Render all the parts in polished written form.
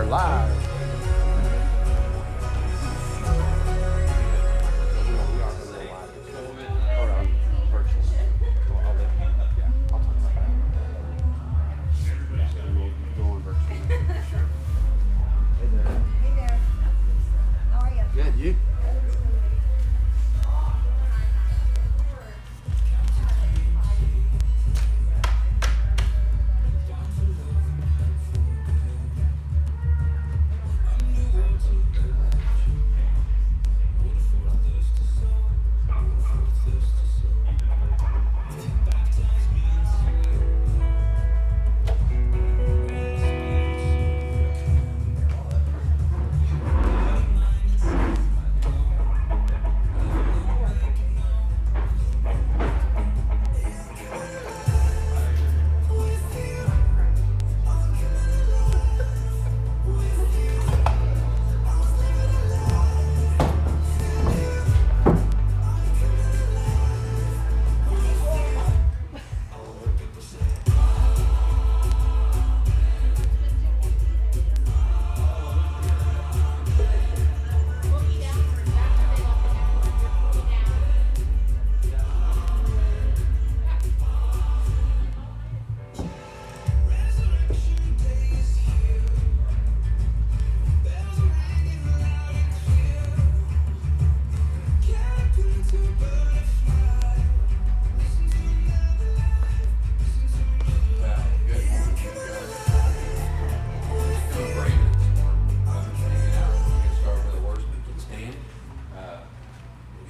are live. Good, you?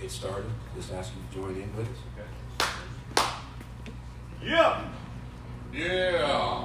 Started. Just ask you to join in with us. Okay. Yeah. Yeah.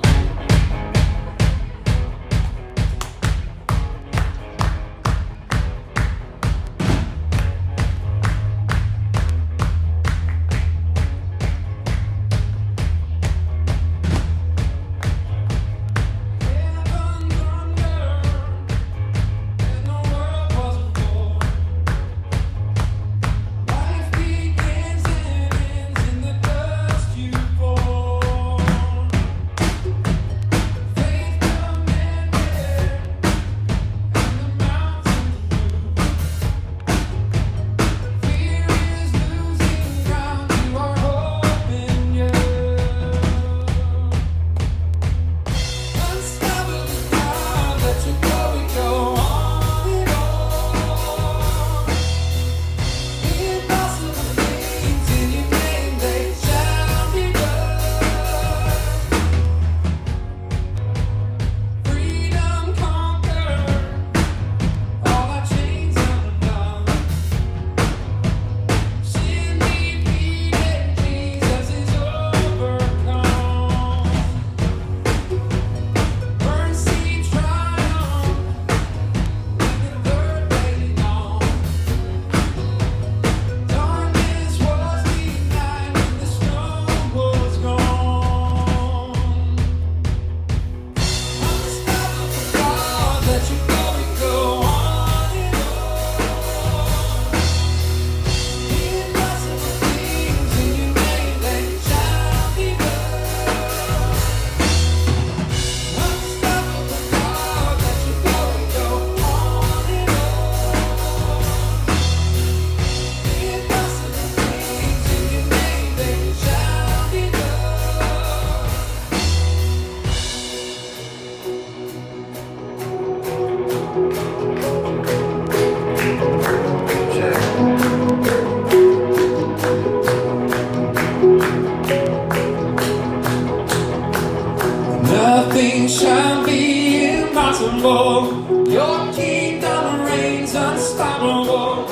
Nothing shall be impossible. Your kingdom reigns unstoppable.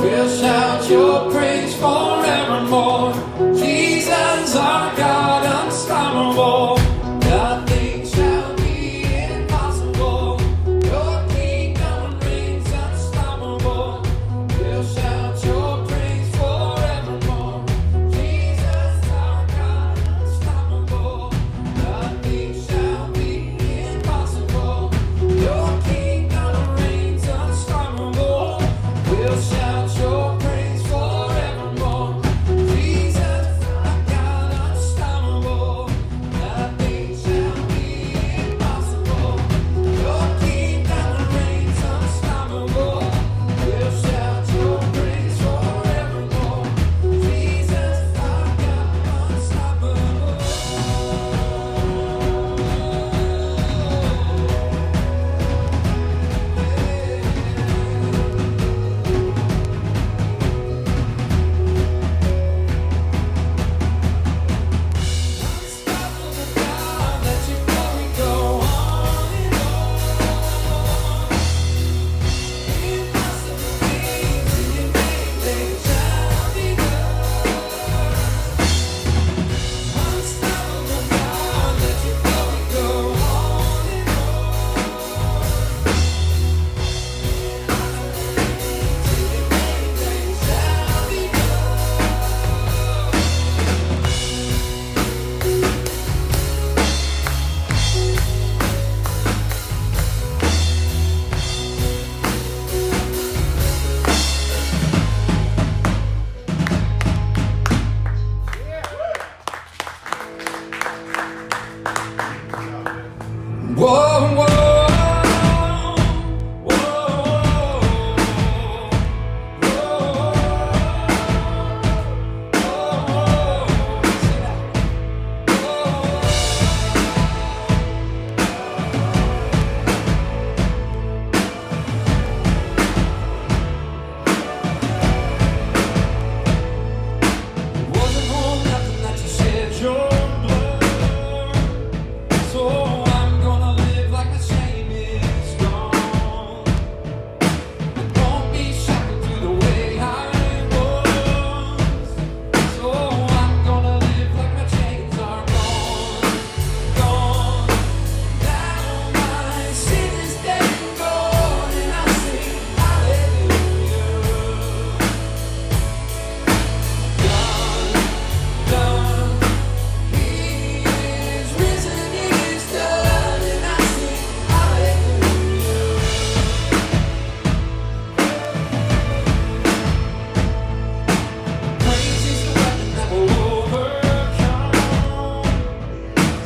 We'll shout your praise forevermore. Jesus, our God, unstoppable. Nothing shall be impossible. Your kingdom reigns unstoppable. We'll shout your praise forevermore. Jesus, our God, unstoppable. Nothing shall be impossible. Your kingdom reigns unstoppable. We'll shout your praise forevermore. Jesus, Whoa, whoa, whoa, It wasn't for nothing that you shed your blood. So I'm gonna live like my shame is gone. It won't be shackled to the way I was. So I'm gonna live like my chains are gone, gone. Now my sin is dead and gone, and I sing hallelujah. Done. He is risen, He is done, and I sing hallelujah. Praise is the weapon that will overcome.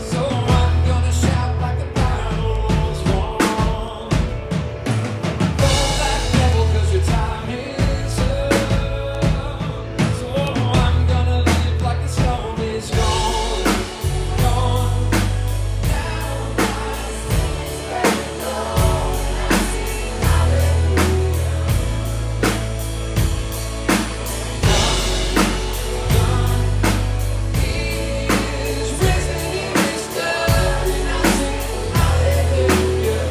So I'm gonna shout like the battle's won. Fall back, devil, 'cause your time is up. So I'm gonna live like the storm is gone, gone. Now my sin is dead and gone, and I sing hallelujah. He is risen, He is done, and I sing hallelujah.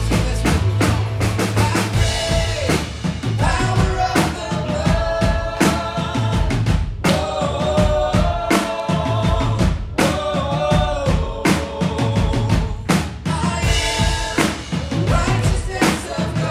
Sing this with me, come on. I pray the power of the blood. I am the righteousness of God.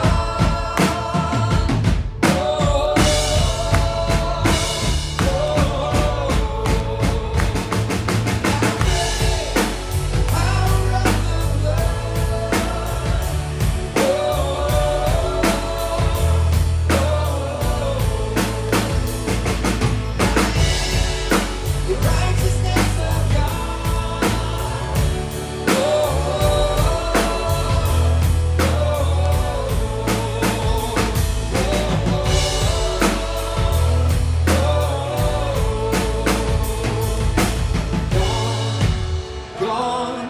Gone.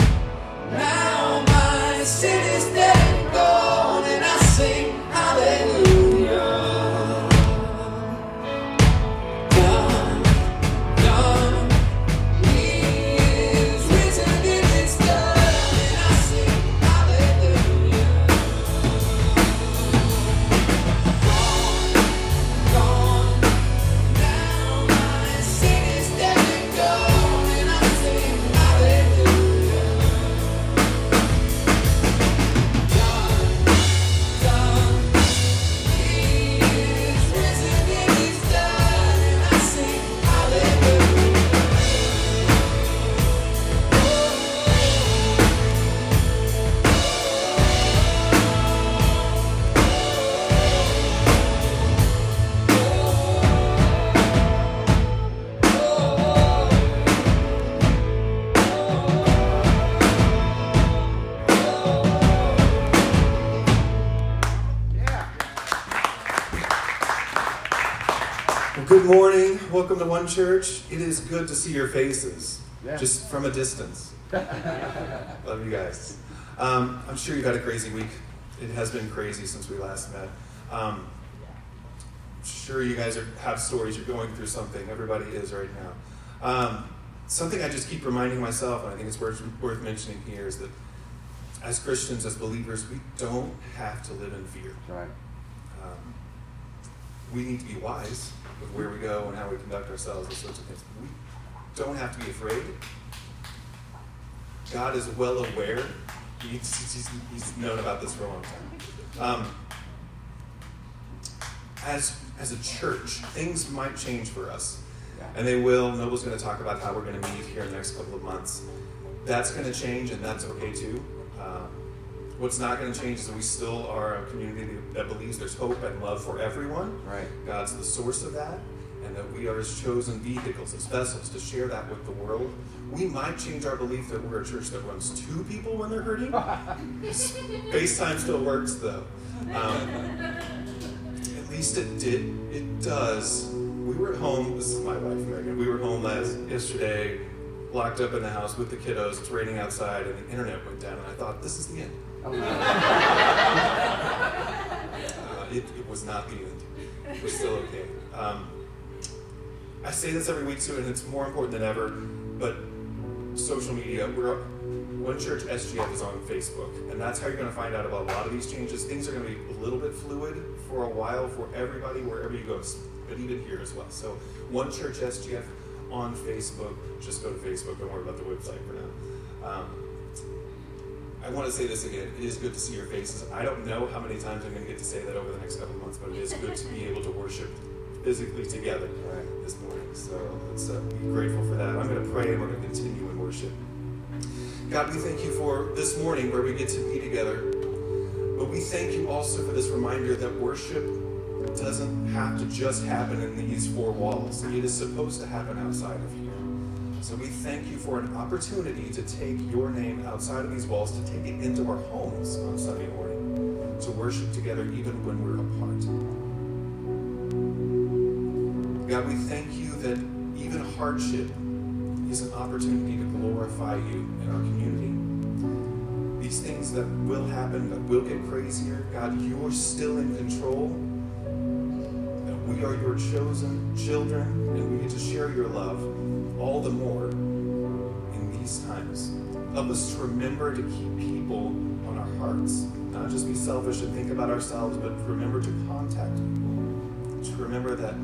Now my sin is dead and gone, and I sing hallelujah. Done, done. He is risen, It is done, and I sing hallelujah. Gone. Now my sin is dead and gone, and I sing hallelujah. Done. He is risen, It is done, and I sing hallelujah. Well, good morning. Welcome to One Church. It is good to see your faces, just from a distance. Love you guys. I'm sure you've had a crazy week. It has been crazy since we last met. Sure you guys have stories. You're going through something. Everybody is right now. Something I just keep reminding myself, and I think it's worth mentioning here, is that as Christians, as believers, we don't have to live in fear. Right. We need to be wise with where we go and how we conduct ourselves, those sorts of things. We don't have to be afraid. God is well aware. He's known about this for a long time. As a church, things might change for us. And they will. Noble's going to talk about how we're going to meet here in the next couple of months. That's going to change, and that's okay too. What's not going to change is that we still are a community that believes there's hope and love for everyone. Right. God's the source of that. and that we are His chosen vehicles, His vessels to share that with the world. We might change our belief that we're a church that runs 2 people when they're hurting. FaceTime still works though. At least it did. It does. We were at home. This is my wife, Megan. We were home yesterday, locked up in the house with the kiddos. It's raining outside, and the internet went down. And I thought, this is the end. It was not the end. We're still okay. I say this every week too, and it's more important than ever. But social media, One Church SGF is on Facebook, and that's how you're going to find out about a lot of these changes. Things are going to be a little bit fluid for a while for everybody, wherever you go, but even here as well. So One Church SGF on Facebook. Just go to Facebook. Don't worry about the website for now. I want to say this again. It is good to see your faces. I don't know how many times I'm going to get to say that over the next couple of months, but it is good to be able to worship physically together this morning. So let's be grateful for that. I'm going to pray and we're going to continue in worship. God, we thank you for this morning where we get to be together. But we thank you also for this reminder that worship doesn't have to just happen in these 4 walls. It is supposed to happen outside of here. So we thank you for an opportunity to take your name outside of these walls, to take it into our homes on Sunday morning, to worship together even when we're apart. God, we thank you that even hardship is an opportunity to glorify you in our community. These things that will happen, that will get crazier, God, you are still in control. That we are your chosen children, and we get to share your love all the more in these times. Help us to remember to keep people on our hearts, not just be selfish and think about ourselves, but remember to contact people. To remember that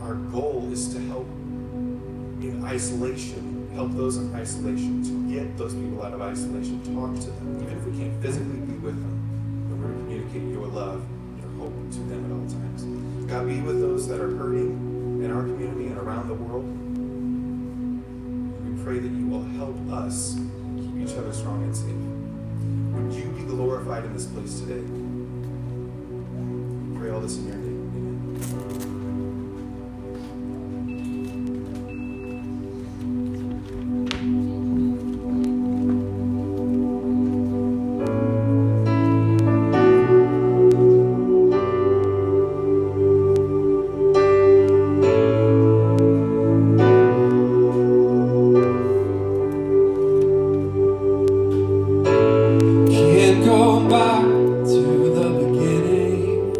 our goal is to help in isolation, help those in isolation, to get those people out of isolation, talk to them, even if we can't physically be with them, but we're to communicate your love, your hope to them at all times. God, be with those that are hurting in our community and around the world. We pray that you will help us keep each other strong and safe. Would you be glorified in this place today? We pray all this in your name. Amen. Can't go back to the beginning.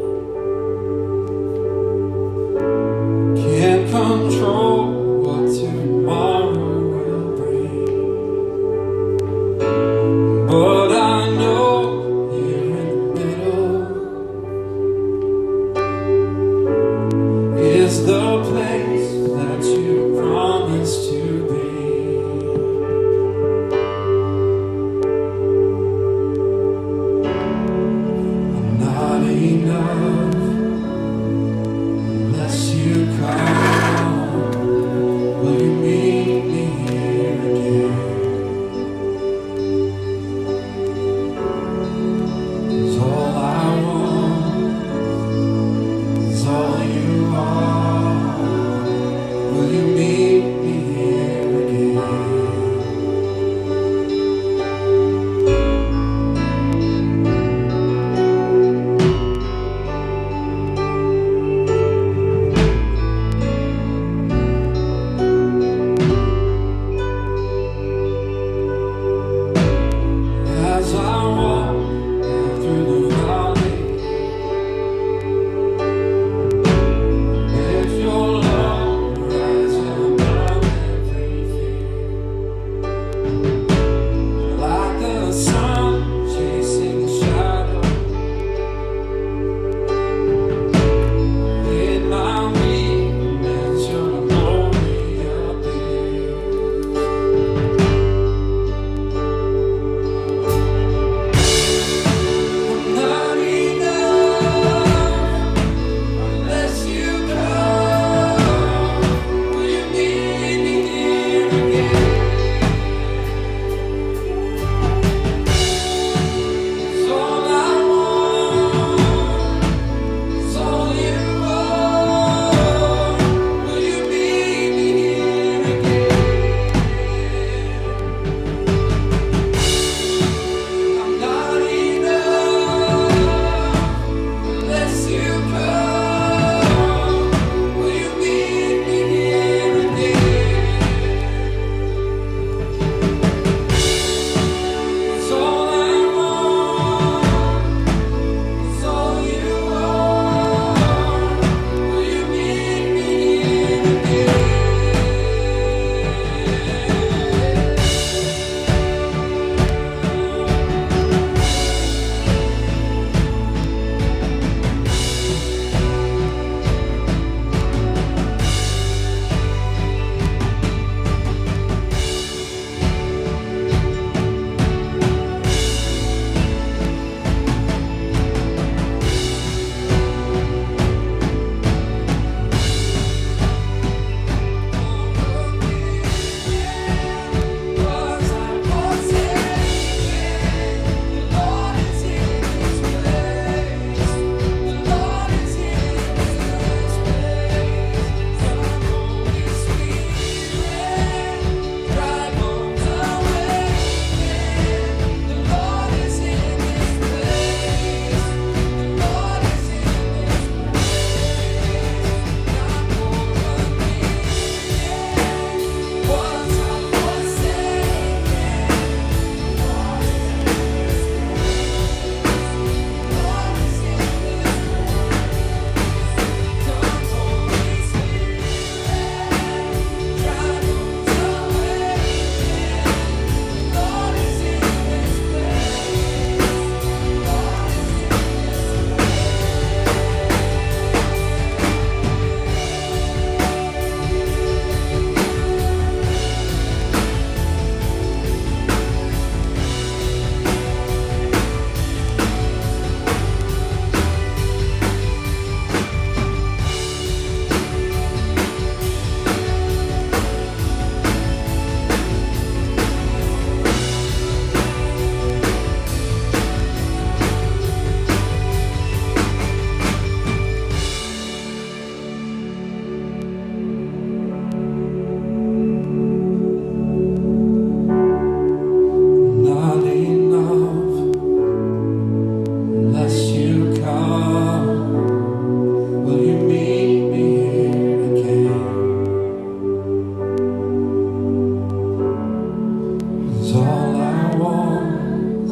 'cause all I want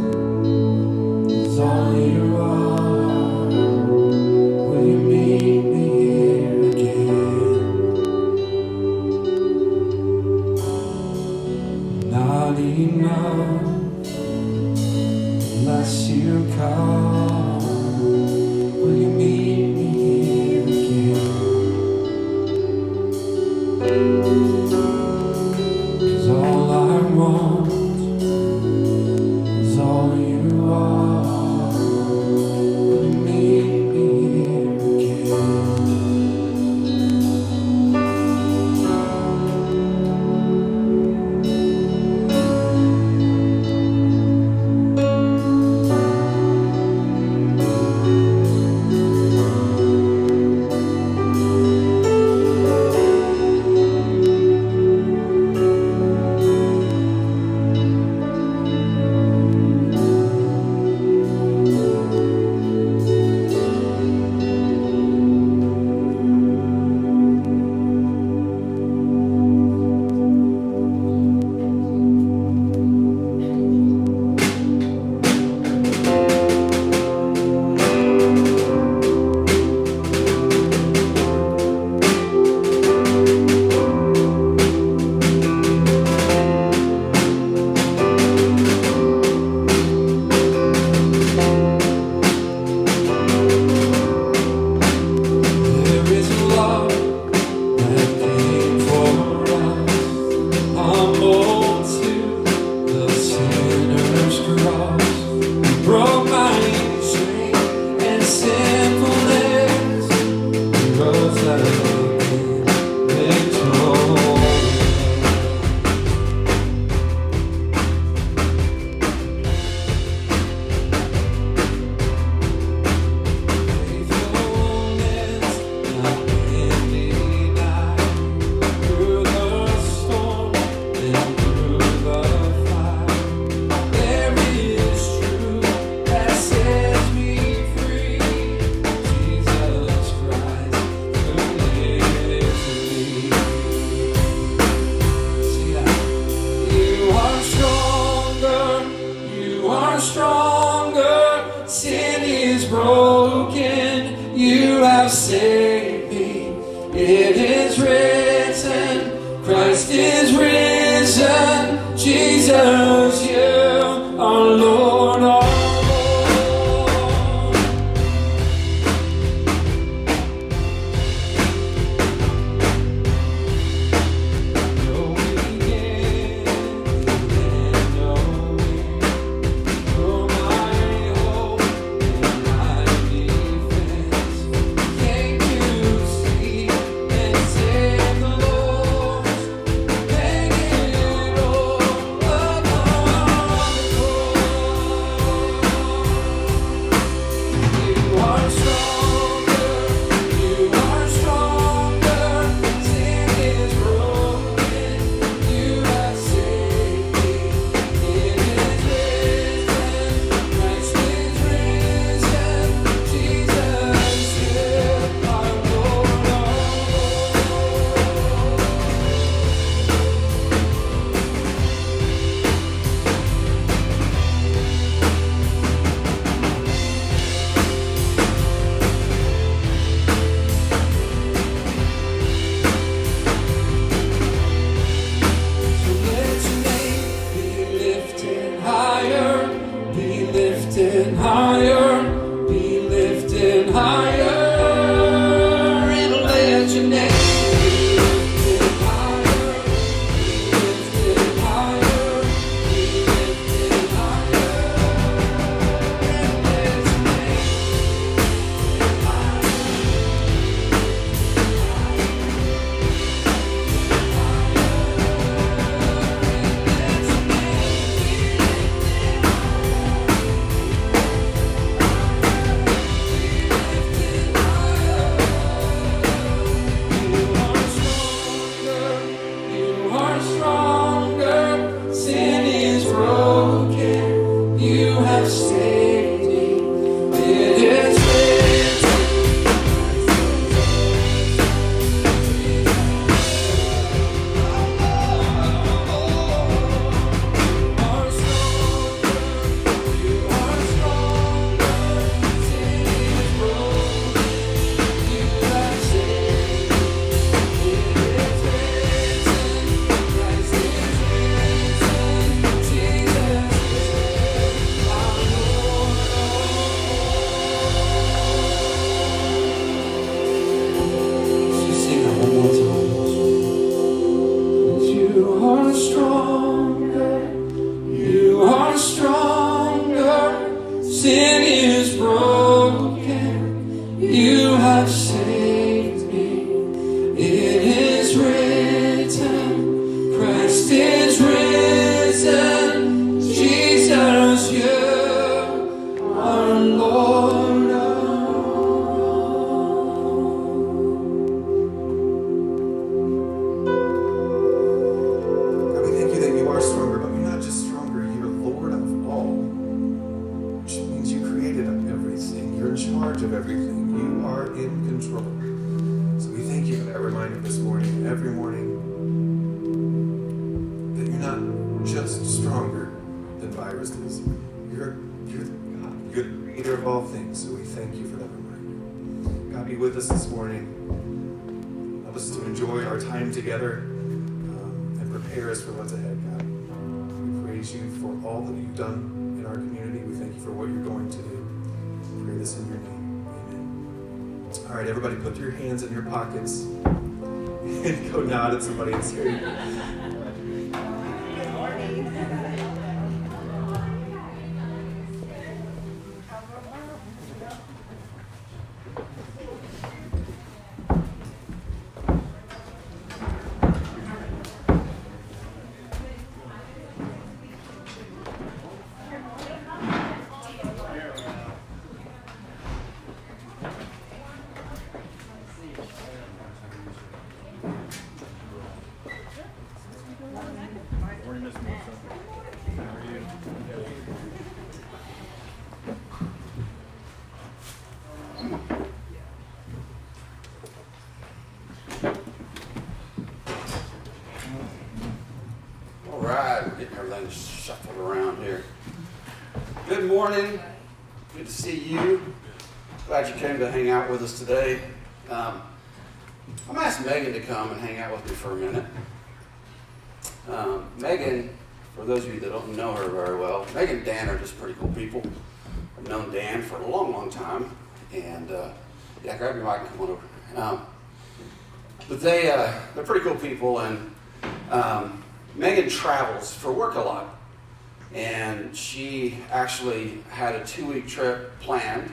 is all you are. Will you meet me here again? Not enough unless you come. Will you meet me here again? 'Cause all I want is all you are. Will you meet me here again? There is love that came for us, humble to the sinner's cross. You broke my shame and sinfulness. You rose again, victorious. Faithfulness not been denied. Through the storm and through the fire, there is truth that sets me free. Jesus Christ, who lives in me. See that? You are stronger. You are stronger. Sin is broken. You have saved me. It is written. Christ is risen. Jesus, you are Lord of all. No beginning and no end. You're my hope and my defense. Came to seek and save the lost, hang it all upon the cross. You are stronger. You are stronger. Sin is broken. You have saved me. It is written. Christ is risen. Jesus, you are Lord of all. So let your name be lifted higher, be lifted higher, be lifted higher. And let your name be lifted higher, be lifted higher, be lifted higher. And let your name You are stronger. Sin is broken. You have saved me. It is written. Sin is broken, you have saved me. It is written, Christ is risen, Jesus, you are Lord. God, we thank you that you are stronger, but you're not just stronger, you're Lord of all, which means you created everything. You're in charge of everything. You are in control. So we thank you for that reminder this morning, every morning, that you're not just stronger than viruses. You're God. You're the creator of all things. So we thank you for that reminder. God, be with us this morning. Help us to enjoy our time together and prepare us for what's ahead, God. We praise you for all that you've done in our community. We thank you for what you're going to do. We pray this in your name. Amen. All right, everybody, put your hands in your pockets and go nod at somebody and say, All right, we're getting everything shuffled around here. Good morning. Good to see you. Glad you came to hang out with us today. I'm going to ask Megan to come and hang out with me for a minute. Megan, for those of you that don't know her very well, Megan and Dan are just pretty cool people. I've known Dan for a long, long time. And, yeah, grab your mic and come on over. But they're pretty cool people, and Megan travels for work a lot. And she actually had a 2-week trip planned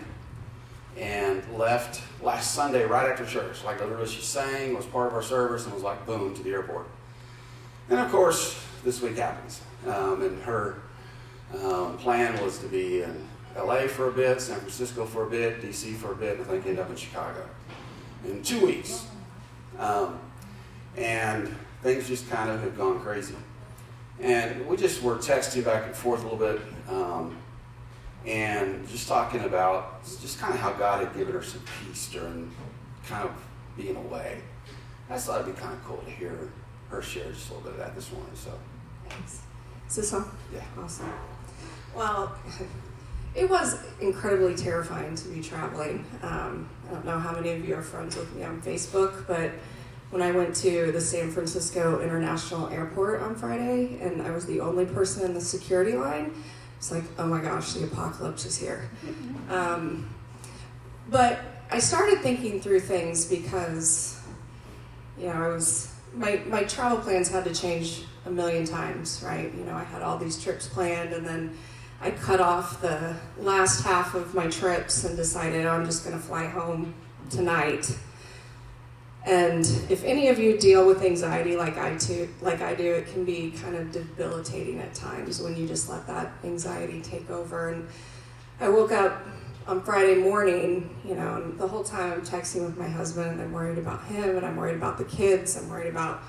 and left last Sunday right after church. Like literally she sang, was part of our service, and was like, boom, to the airport. And of course, this week happens. And her plan was to be in LA for a bit, San Francisco for a bit, DC for a bit, and I think end up in Chicago in 2 weeks. And things just kind of have gone crazy. And we just were texting back and forth a little bit, and just talking about just kind of how God had given her some peace during kind of being away. I just thought it'd be kind of cool to hear her share just a little bit of that this morning. So, Thanks. Is this on? yeah. Awesome. Well, it was incredibly terrifying to be traveling. I don't know how many of you are friends with me on Facebook, but when I went to the San Francisco International Airport on Friday and I was the only person in the security line, it's like, oh my gosh, the apocalypse is here. But I started thinking through things because, you know, my travel plans had to change a million times, right? You know, I had all these trips planned, and then I cut off the last half of my trips and decided I'm just going to fly home tonight. And if any of you deal with anxiety like I do, it can be kind of debilitating at times when you just let that anxiety take over. And I woke up on Friday morning, you know, and the whole time I'm texting with my husband, and I'm worried about him, and I'm worried about the kids, I'm worried about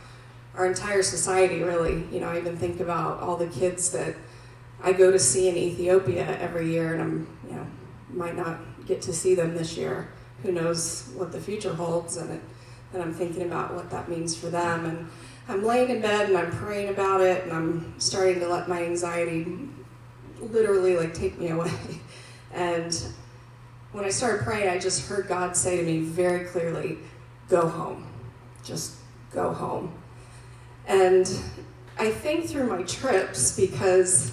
our entire society, really. You know, I even think about all the kids that I go to see in Ethiopia every year, and I'm, you know, might not get to see them this year. Who knows what the future holds, and I'm thinking about what that means for them. And I'm laying in bed and I'm praying about it, and I'm starting to let my anxiety literally like take me away. And when I started praying, I just heard God say to me very clearly, go home. Just go home. And I think through my trips, because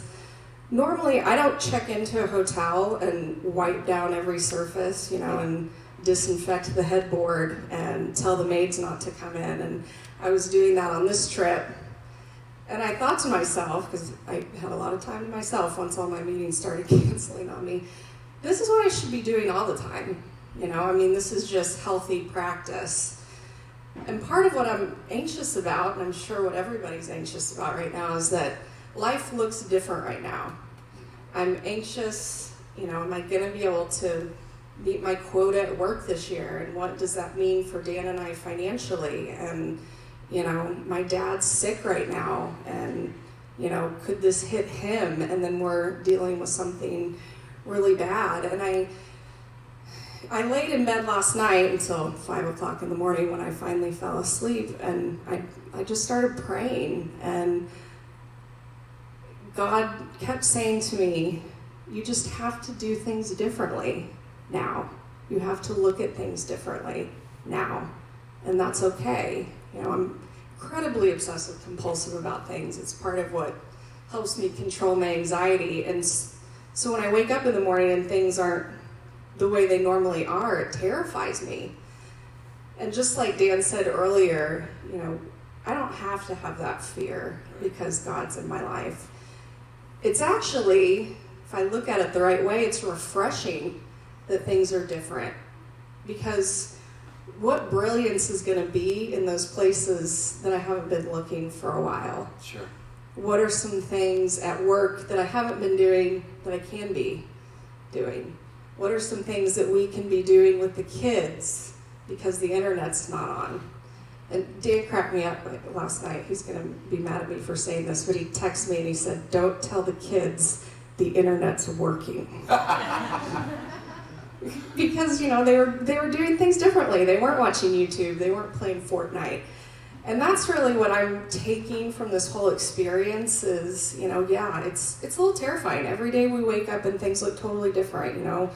normally I don't check into a hotel and wipe down every surface, you know, and disinfect the headboard and tell the maids not to come in. And I was doing that on this trip. And I thought to myself, because I had a lot of time to myself once all my meetings started canceling on me, this is what I should be doing all the time. You know, I mean, this is just healthy practice. And part of what I'm anxious about, and I'm sure what everybody's anxious about right now, is that life looks different right now. I'm anxious, you know, am I going to be able to meet my quota at work this year? And what does that mean for Dan and I financially? And, you know, my dad's sick right now, and, you know, could this hit him? And then we're dealing with something really bad. And I laid in bed last night until 5 o'clock in the morning when I finally fell asleep, and I just started praying, and God kept saying to me, you just have to do things differently now. You have to look at things differently now, and that's okay. You know, I'm incredibly obsessive compulsive about things. It's part of what helps me control my anxiety, and so when I wake up in the morning and things aren't the way they normally are, it terrifies me. And just like Dan said earlier, you know, I don't have to have that fear because God's in my life. It's actually, if I look at it the right way, it's refreshing that things are different, because what brilliance is going to be in those places that I haven't been looking for a while? Sure. What are some things at work that I haven't been doing that I can be doing? What are some things that we can be doing with the kids because the internet's not on? And Dan cracked me up last night. He's going to be mad at me for saying this, but he texted me and he said, don't tell the kids the internet's working. Because, you know, they were doing things differently. They weren't watching YouTube. They weren't playing Fortnite. And that's really what I'm taking from this whole experience is, you know, yeah, it's a little terrifying. Every day we wake up and things look totally different, you know.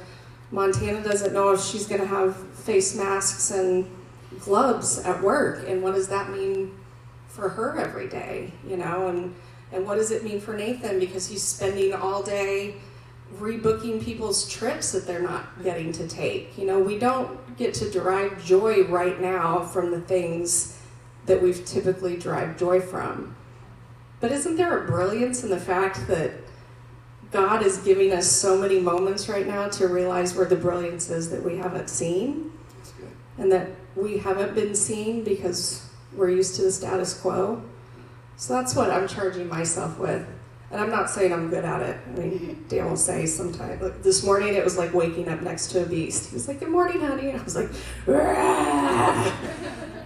Montana doesn't know if she's going to have face masks and gloves at work, and what does that mean for her every day, you know, and what does it mean for Nathan, because he's spending all day rebooking people's trips that they're not getting to take. You know, we don't get to derive joy right now from the things that we've typically derived joy from. But isn't there a brilliance in the fact that God is giving us so many moments right now to realize where the brilliance is that we haven't seen? That's good. And that we haven't been seen because we're used to the status quo. So that's what I'm charging myself with. And I'm not saying I'm good at it. I mean, Dan will say sometimes. Like this morning, it was like waking up next to a beast. He was like, good morning, honey. And I was like, rah!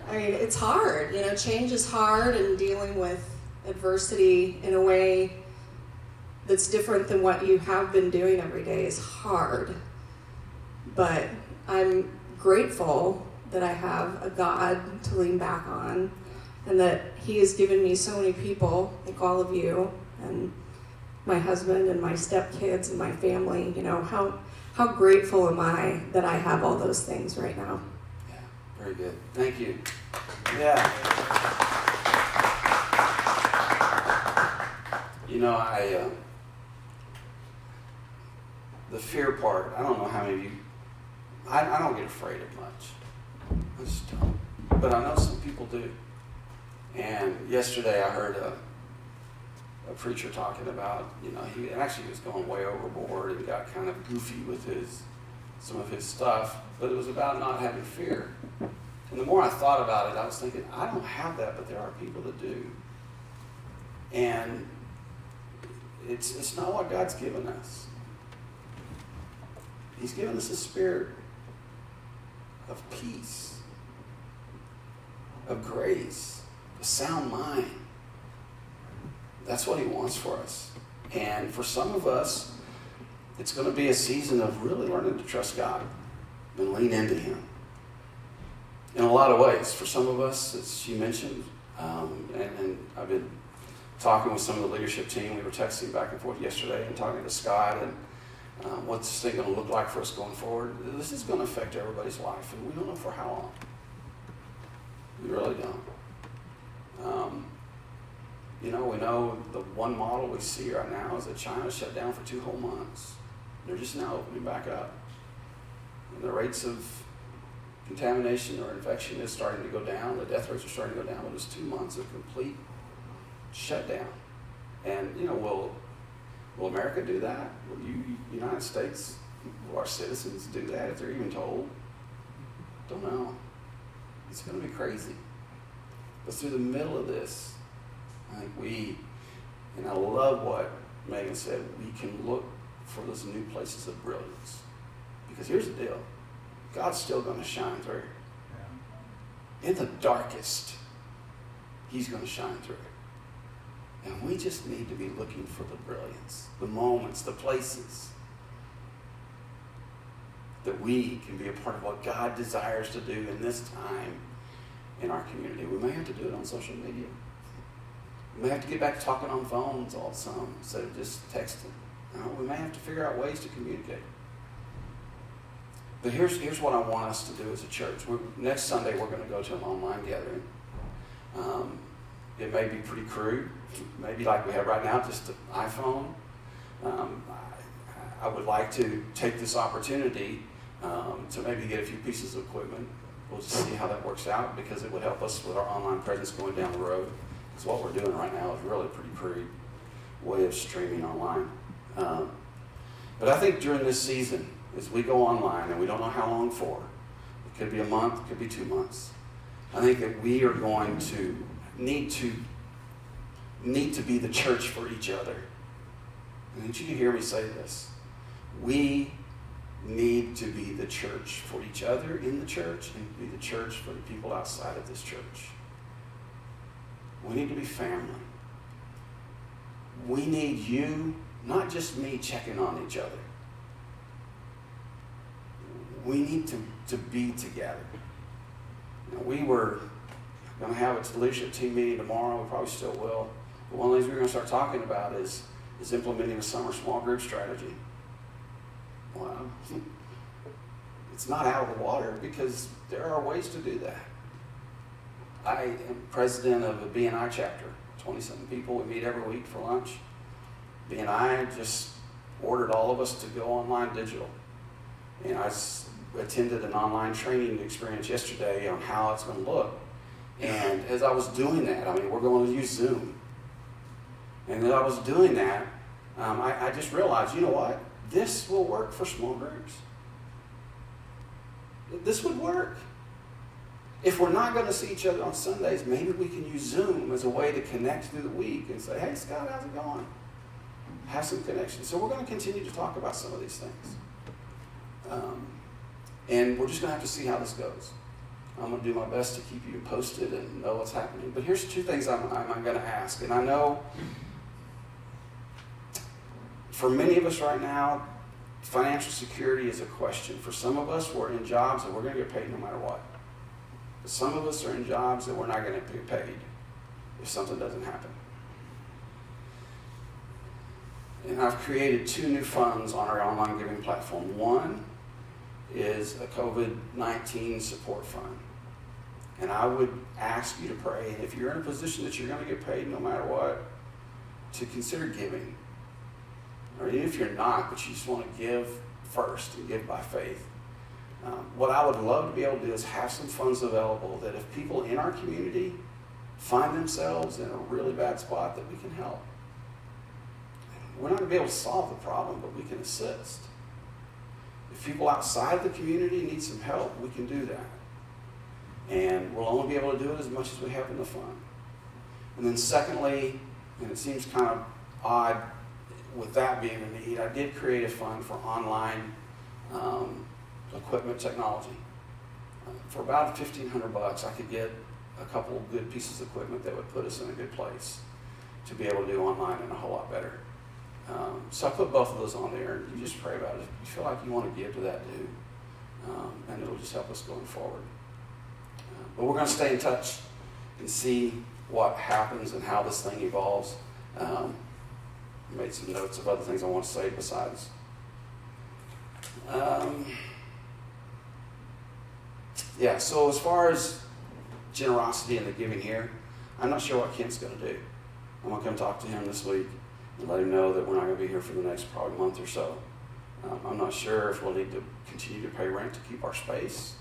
I mean, it's hard. You know, change is hard, and dealing with adversity in a way that's different than what you have been doing every day is hard. But I'm grateful that I have a God to lean back on, and that He has given me so many people, like all of you, and my husband and my stepkids and my family. You know, how grateful am I that I have all those things right now? Yeah, very good. Thank you. Yeah. You know, the fear part, I don't know how many of you, I don't get afraid of much. I just don't. But I know some people do. And yesterday I heard a preacher talking about, you know, he actually was going way overboard and got kind of goofy with some of his stuff, but it was about not having fear. And the more I thought about it, I was thinking, I don't have that, but there are people that do. And it's not what God's given us. He's given us a spirit of peace, of grace, a sound mind. That's what He wants for us. And for some of us, it's going to be a season of really learning to trust God and lean into Him in a lot of ways. For some of us, as she mentioned, and I've been talking with some of the leadership team. We were texting back and forth yesterday and talking to Scott, and what's this thing going to look like for us going forward? This is going to affect everybody's life, and we don't know for how long. We really don't. You know, we know the one model we see right now is that China shut down for 2 whole months. They're just now opening back up. And the rates of contamination or infection is starting to go down. The death rates are starting to go down. But it's 2 months of complete shutdown. And, you know, will America do that? Will United States Will our citizens do that if they're even told? Don't know. It's going to be crazy. But through the middle of this, I think and I love what Megan said, we can look for those new places of brilliance. Because here's the deal. God's still going to shine through. In the darkest, he's going to shine through. And we just need to be looking for the brilliance, the moments, the places that we can be a part of what God desires to do in this time in our community. We may have to do it on social media. We may have to get back to talking on phones all the time instead of just texting. We may have to figure out ways to communicate. But here's what I want us to do as a church. Next Sunday, we're going to go to an online gathering. It may be pretty crude, maybe like we have right now, just an iPhone. I would like to take this opportunity to maybe get a few pieces of equipment. We'll just see how that works out, because it would help us with our online presence going down the road. Because what we're doing right now is really a pretty crude way of streaming online. But I think during this season, as we go online, and we don't know how long for, it could be a month, it could be 2 months, I think that we are going to need to be the church for each other. I need you to hear me say this. We need to be the church for each other in the church, and be the church for the people outside of this church. We need to be family. We need you, not just me, checking on each other. We need to be together. We were going to have a leadership team meeting tomorrow. We probably still will. But one of the things we're going to start talking about is implementing a summer small group strategy. Well, it's not out of the water, because there are ways to do that. I am president of a BNI chapter, 20-something people. We meet every week for lunch. BNI just ordered all of us to go online digital. And I attended an online training experience yesterday on how it's going to look. And as I was doing that, we're going to use Zoom. And as I was doing that, I just realized, you know what? This will work for small groups. This would work. If we're not going to see each other on Sundays, maybe we can use Zoom as a way to connect through the week and say, hey, Scott, how's it going? Have some connection. So we're going to continue to talk about some of these things. And we're just going to have to see how this goes. I'm going to do my best to keep you posted and know what's happening. But here's 2 things I'm going to ask. And I know for many of us right now, financial security is a question. For some of us, we're in jobs that we're going to get paid no matter what. But some of us are in jobs that we're not going to get paid if something doesn't happen. And I've created 2 new funds on our online giving platform. One is a COVID-19 support fund. And I would ask you to pray, and if you're in a position that you're going to get paid no matter what, to consider giving. Or even if you're not, but you just want to give first and give by faith. What I would love to be able to do is have some funds available that if people in our community find themselves in a really bad spot, that we can help. We're not going to be able to solve the problem, but we can assist. If people outside the community need some help, we can do that. And we'll only be able to do it as much as we have in the fund. And then secondly, and it seems kind of odd with that being a need, I did create a fund for online equipment technology. For about $1,500, I could get a couple of good pieces of equipment that would put us in a good place to be able to do online and a whole lot better. So I put both of those on there, and you just pray about it. If you feel like you want to give to that, do. And it'll just help us going forward. But we're going to stay in touch and see what happens and how this thing evolves. I made some notes of other things I want to say besides. So as far as generosity and the giving here, I'm not sure what Kent's going to do. I'm going to come talk to him this week and let him know that we're not going to be here for the next probably month or so. I'm not sure if we'll need to continue to pay rent to keep our space.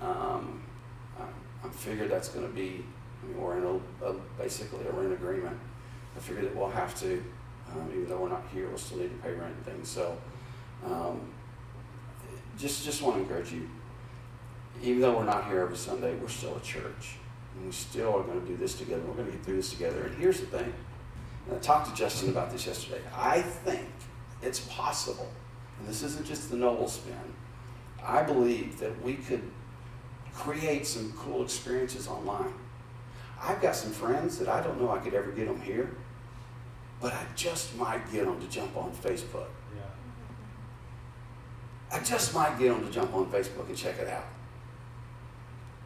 I figured that's going to be, we're in basically a rent agreement. I figured that we'll have to, even though we're not here, we'll still need to pay rent and things. So just want to encourage you. Even though we're not here every Sunday, we're still a church. And we still are going to do this together. We're going to get through this together. And here's the thing. And I talked to Justin about this yesterday. I think it's possible, and this isn't just the Noble spin, I believe that we could create some cool experiences online. I've got some friends that I don't know I could ever get them here, but I just might get them to jump on Facebook. I just might get them to jump on Facebook and check it out.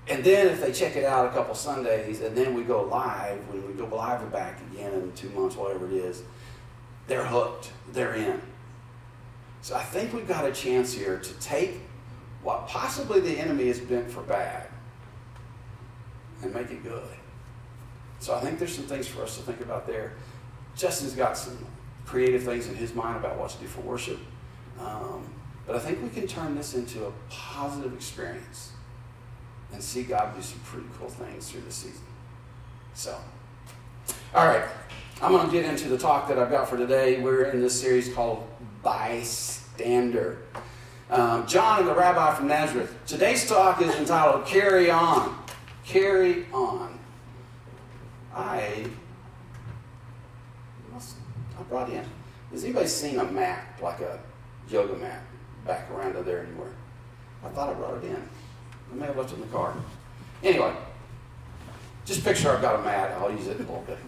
And then if they check it out a couple Sundays, and then we go live, when we go live and back again in 2 months, whatever it is, they're hooked. They're in. So I think we've got a chance here to take what possibly the enemy has meant for bad and make it good. So I think there's some things for us to think about there. Justin's got some creative things in his mind about what to do for worship. But I think we can turn this into a positive experience and see God do some pretty cool things through the season. So, all right. I'm going to get into the talk that I've got for today. We're in this series called Bystander. John and the Rabbi from Nazareth. Today's talk is entitled Carry On. Carry On. I brought in. Has anybody seen a mat, like a yoga mat, back around there anywhere? I thought I brought it in. I may have left it in the car. Anyway, just picture I've got a mat. I'll use it in a little bit.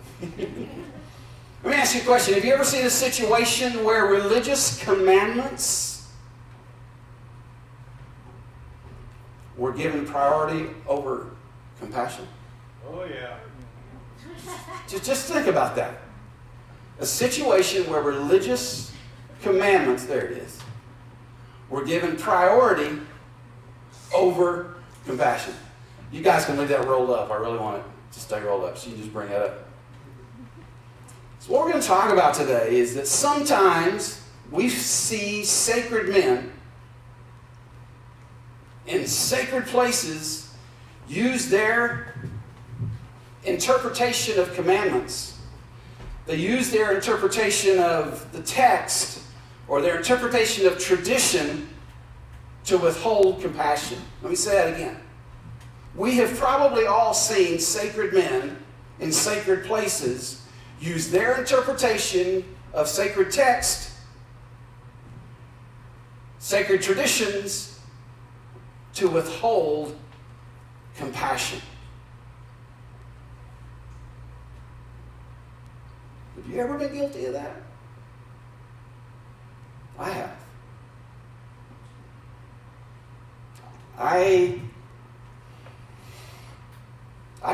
Let me ask you a question. Have you ever seen a situation where religious commandments were given priority over compassion? Oh, yeah. Just think about that. A situation where religious commandments, there it is, were given priority over compassion. You guys can leave that rolled up. I really want it to stay rolled up, so you just bring that up. So what we're going to talk about today is that sometimes we see sacred men in sacred places use their interpretation of commandments. They use their interpretation of the text or their interpretation of tradition to withhold compassion. Let me say that again. We have probably all seen sacred men in sacred places use their interpretation of sacred text, sacred traditions, to withhold compassion. Have you ever been guilty of that? I have. I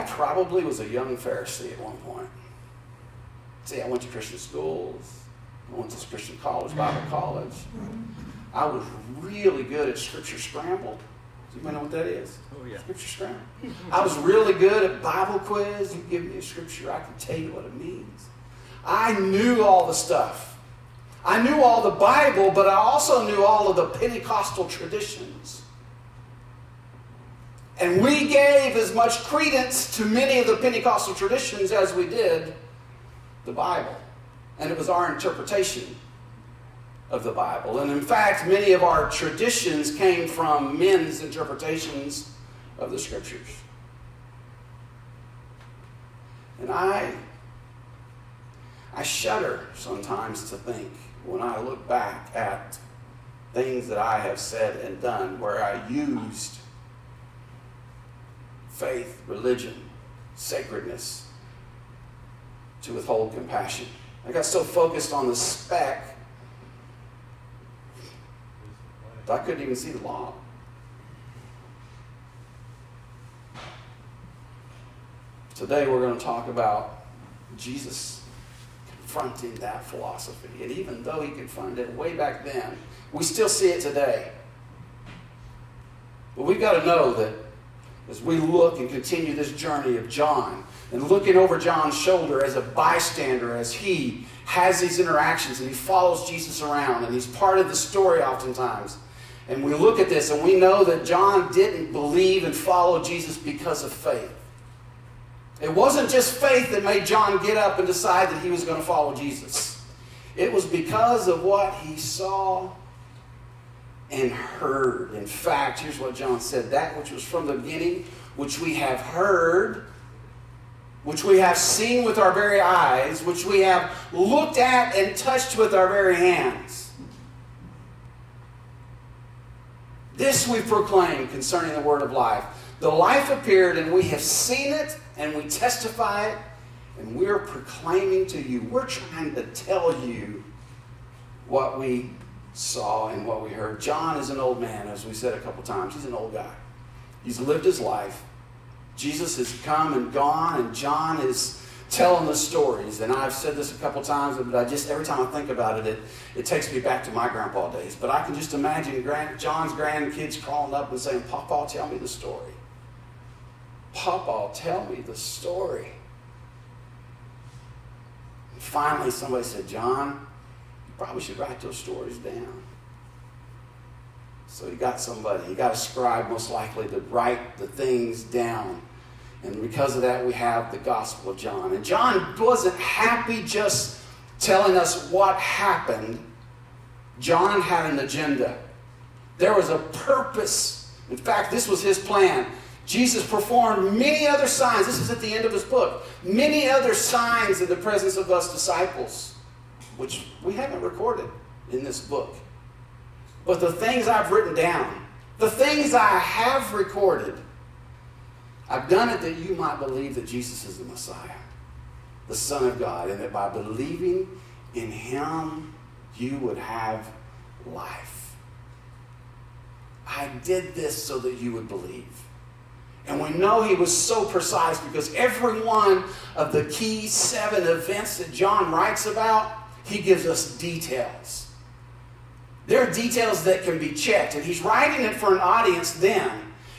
probably was a young Pharisee at one point. See, I went to Christian schools. I went to Christian college, Bible college. I was really good at Scripture Scrambled. Does anybody know what that is? Oh, yeah. Scripture Scrambled. I was really good at Bible quiz. You give me a scripture, I can tell you what it means. I knew all the stuff. I knew all the Bible, but I also knew all of the Pentecostal traditions. And we gave as much credence to many of the Pentecostal traditions as we did the Bible. And it was our interpretation of the Bible. And in fact, many of our traditions came from men's interpretations of the Scriptures. And I shudder sometimes to think, when I look back at things that I have said and done where I used faith, religion, sacredness to withhold compassion. I got so focused on the speck that I couldn't even see the log. Today we're going to talk about Jesus confronting that philosophy. And even though he confronted it way back then, we still see it today. But we've got to know that as we look and continue this journey of John, and looking over John's shoulder as a bystander, as he has these interactions and he follows Jesus around and he's part of the story oftentimes. And we look at this and we know that John didn't believe and follow Jesus because of faith. It wasn't just faith that made John get up and decide that he was going to follow Jesus. It was because of what he saw and heard. In fact, here's what John said, that which was from the beginning, which we have heard, which we have seen with our very eyes, which we have looked at and touched with our very hands. This we proclaim concerning the word of life. The life appeared, and we have seen it, and we testify it, and we're proclaiming to you. We're trying to tell you what we saw and what we heard. John is an old man, as we said a couple times. He's an old guy. He's lived his life. Jesus has come and gone, and John is telling the stories. And I've said this a couple times, but every time I think about it, it takes me back to my grandpa days. But I can just imagine John's grandkids crawling up and saying, "Papa, tell me the story. Papa, tell me the story." And finally, somebody said, "John, you probably should write those stories down." So he got a scribe most likely to write the things down. And because of that, we have the Gospel of John. And John wasn't happy just telling us what happened. John had an agenda. There was a purpose. In fact, this was his plan. Jesus performed many other signs. This is at the end of his book. Many other signs in the presence of us disciples, which we haven't recorded in this book. But the things I've written down, the things I have recorded, I've done it that you might believe that Jesus is the Messiah, the Son of God, and that by believing in him, you would have life. I did this so that you would believe. And we know he was so precise because every one of the key 7 events that John writes about, he gives us details. There are details that can be checked, and he's writing it for an audience then,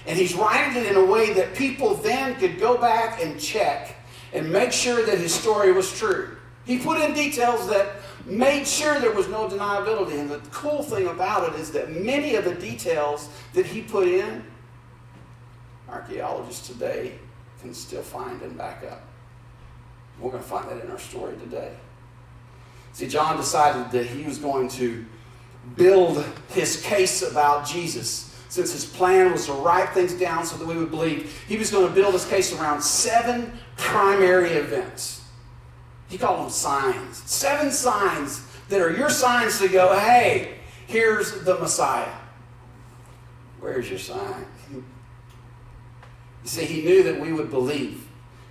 and he's writing it in a way that people then could go back and check and make sure that his story was true. He put in details that made sure there was no deniability, and the cool thing about it is that many of the details that he put in, archaeologists today can still find and back up. We're going to find that in our story today. See, John decided that he was going to build his case about Jesus. Since his plan was to write things down so that we would believe, he was going to build his case around 7 primary events. He called them signs. 7 signs that are your signs to go, hey, here's the Messiah. Where's your sign? You see, he knew that we would believe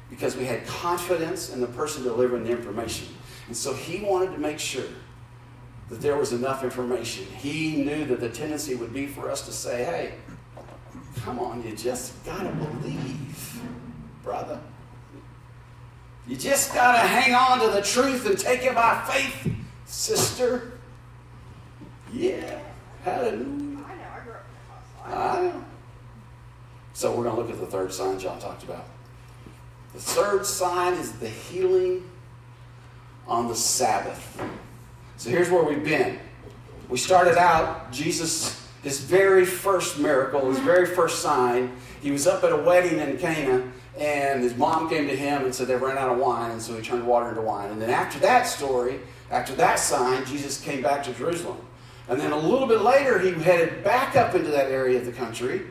because we had confidence in the person delivering the information. And so he wanted to make sure that there was enough information. He knew that the tendency would be for us to say, hey, come on, you just got to believe, brother. You just got to hang on to the truth and take it by faith, sister. Yeah, hallelujah. I know, I grew up in the house. I know. So we're going to look at the third sign John talked about. The third sign is the healing on the Sabbath. So here's where we've been. We started out, Jesus, his very first miracle, his very first sign. He was up at a wedding in Cana, and his mom came to him and said they ran out of wine, and so he turned water into wine. And then after that story, after that sign, Jesus came back to Jerusalem. And then a little bit later, he headed back up into that area of the country.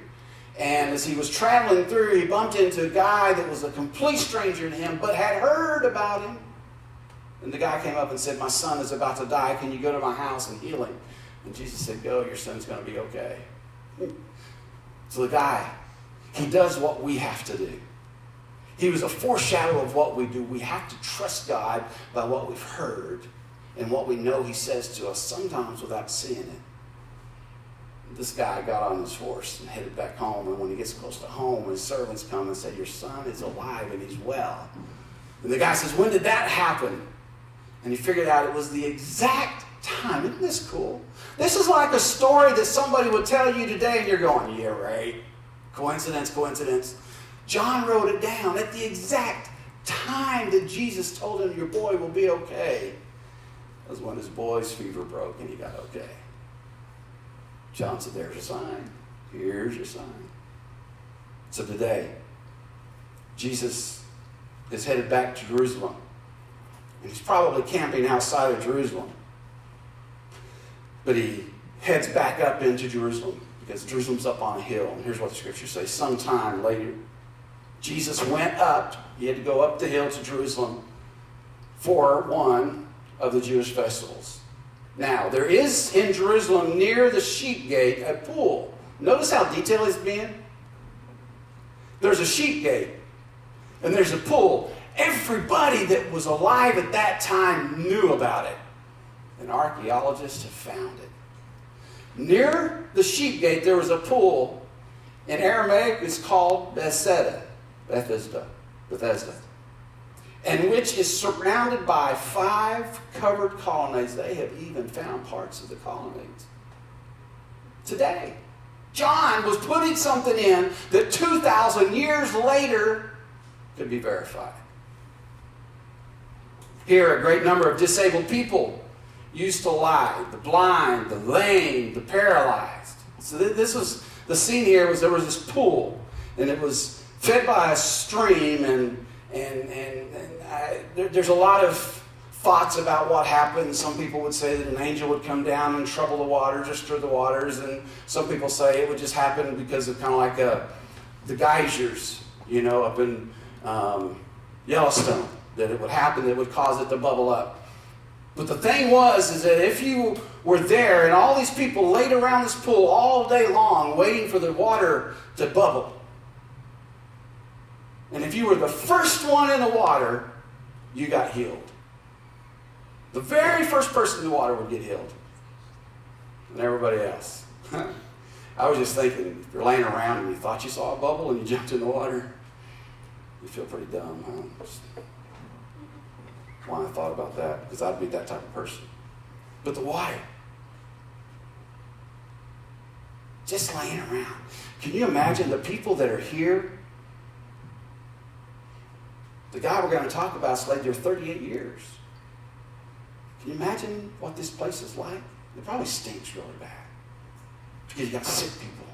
And as he was traveling through, he bumped into a guy that was a complete stranger to him, but had heard about him. And the guy came up and said, my son is about to die. Can you go to my house and heal him? And Jesus said, go, your son's going to be okay. So the guy, he does what we have to do. He was a foreshadow of what we do. We have to trust God by what we've heard and what we know he says to us, sometimes without seeing it. This guy got on his horse and headed back home. And when he gets close to home, his servants come and say, your son is alive and he's well. And the guy says, when did that happen? And he figured out it was the exact time. Isn't this cool? This is like a story that somebody would tell you today and you're going, yeah, right. Coincidence, coincidence. John wrote it down at the exact time that Jesus told him your boy will be okay. That was when his boy's fever broke and he got okay. John said, there's a sign. Here's your sign. So today, Jesus is headed back to Jerusalem. And he's probably camping outside of Jerusalem. But he heads back up into Jerusalem, because Jerusalem's up on a hill. And here's what the scriptures say. Sometime later, Jesus went up. He had to go up the hill to Jerusalem for one of the Jewish festivals. Now, there is in Jerusalem near the sheep gate a pool. Notice how detailed he's being. There's a sheep gate, and there's a pool. Everybody that was alive at that time knew about it. And archaeologists have found it. Near the sheep gate, there was a pool. In Aramaic, it's called Bethesda, and which is surrounded by 5 covered colonnades. They have even found parts of the colonnades today. John was putting something in that 2,000 years later could be verified. Here, a great number of disabled people used to lie: the blind, the lame, the paralyzed. So this was the scene. Here was there was this pool, and it was fed by a stream, and there's a lot of thoughts about what happened. Some people would say that an angel would come down and trouble the waters or stir the waters, and some people say it would just happen because of kind of like the geysers, up in Yellowstone, that it would happen, that would cause it to bubble up. But the thing is that if you were there and all these people laid around this pool all day long waiting for the water to bubble, and if you were the first one in the water, you got healed. The very first person in the water would get healed. And everybody else. I was just thinking, if you're laying around and you thought you saw a bubble and you jumped in the water, you feel pretty dumb, huh? Just why I thought about that, because I'd be that type of person. But the water, just laying around. Can you imagine the people that are here? The guy we're going to talk about stayed there 38 years. Can you imagine what this place is like? It probably stinks really bad. Because you got sick people.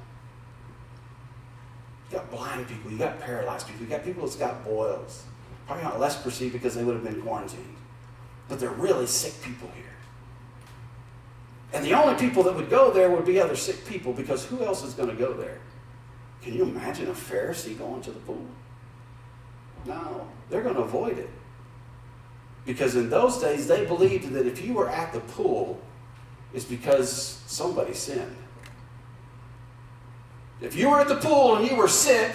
You got blind people. You got paralyzed people. You got people that's got boils. Probably not leprosy because they would have been quarantined. But they're really sick people here. And the only people that would go there would be other sick people, because who else is going to go there? Can you imagine a Pharisee going to the pool? No, they're going to avoid it. Because in those days, they believed that if you were at the pool, it's because somebody sinned. If you were at the pool and you were sick,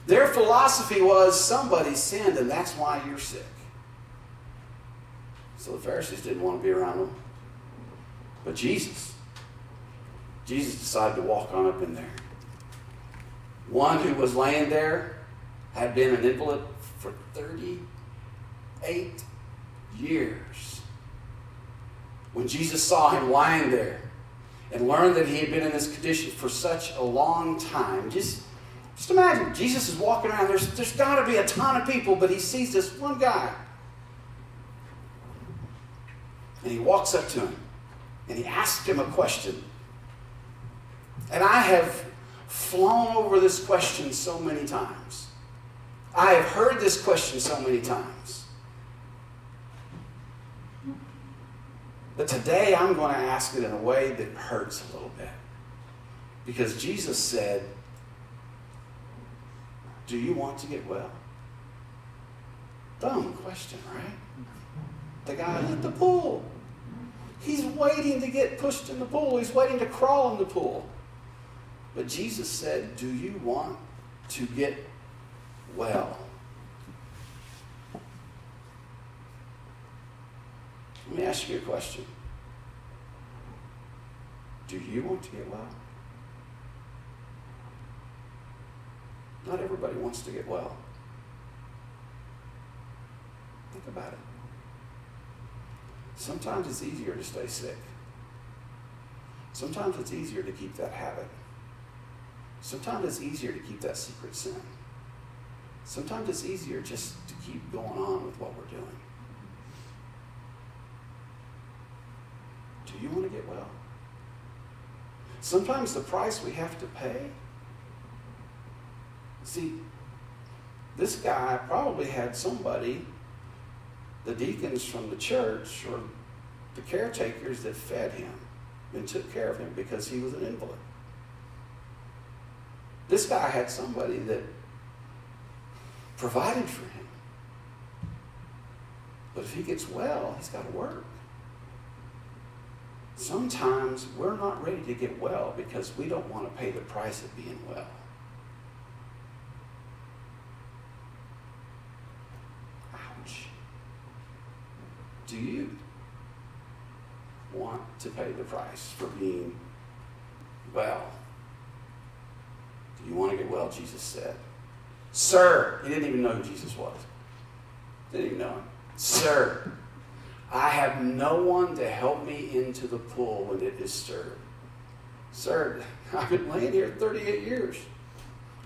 their philosophy was somebody sinned and that's why you're sick. So the Pharisees didn't want to be around them. But Jesus decided to walk on up in there. One who was laying there had been an invalid for 38 years. When Jesus saw him lying there and learned that he had been in this condition for such a long time, just imagine, Jesus is walking around. There's got to be a ton of people, but he sees this one guy. And he walks up to him and he asks him a question. And I have flown over this question so many times. I have heard this question so many times. But today I'm going to ask it in a way that hurts a little bit. Because Jesus said, do you want to get well? Dumb question, right? The guy at the pool. He's waiting to get pushed in the pool. He's waiting to crawl in the pool. But Jesus said, do you want to get well? Let me ask you a question. Do you want to get well? Not everybody wants to get well. Think about it. Sometimes it's easier to stay sick. Sometimes it's easier to keep that habit. Sometimes it's easier to keep that secret sin. Sometimes it's easier just to keep going on with what we're doing. Do you want to get well? Sometimes the price we have to pay. See, this guy probably had somebody, the deacons from the church or the caretakers, that fed him. and took care of him because he was an invalid. This guy had somebody that provided for him. But if he gets well, he's got to work. Sometimes we're not ready to get well because we don't want to pay the price of being well. Ouch. Do you want to pay the price for being well? Do you want to get well? Jesus said. Sir, he didn't even know who Jesus was. Didn't even know him. Sir, I have no one to help me into the pool when it is stirred. Sir, I've been laying here 38 years.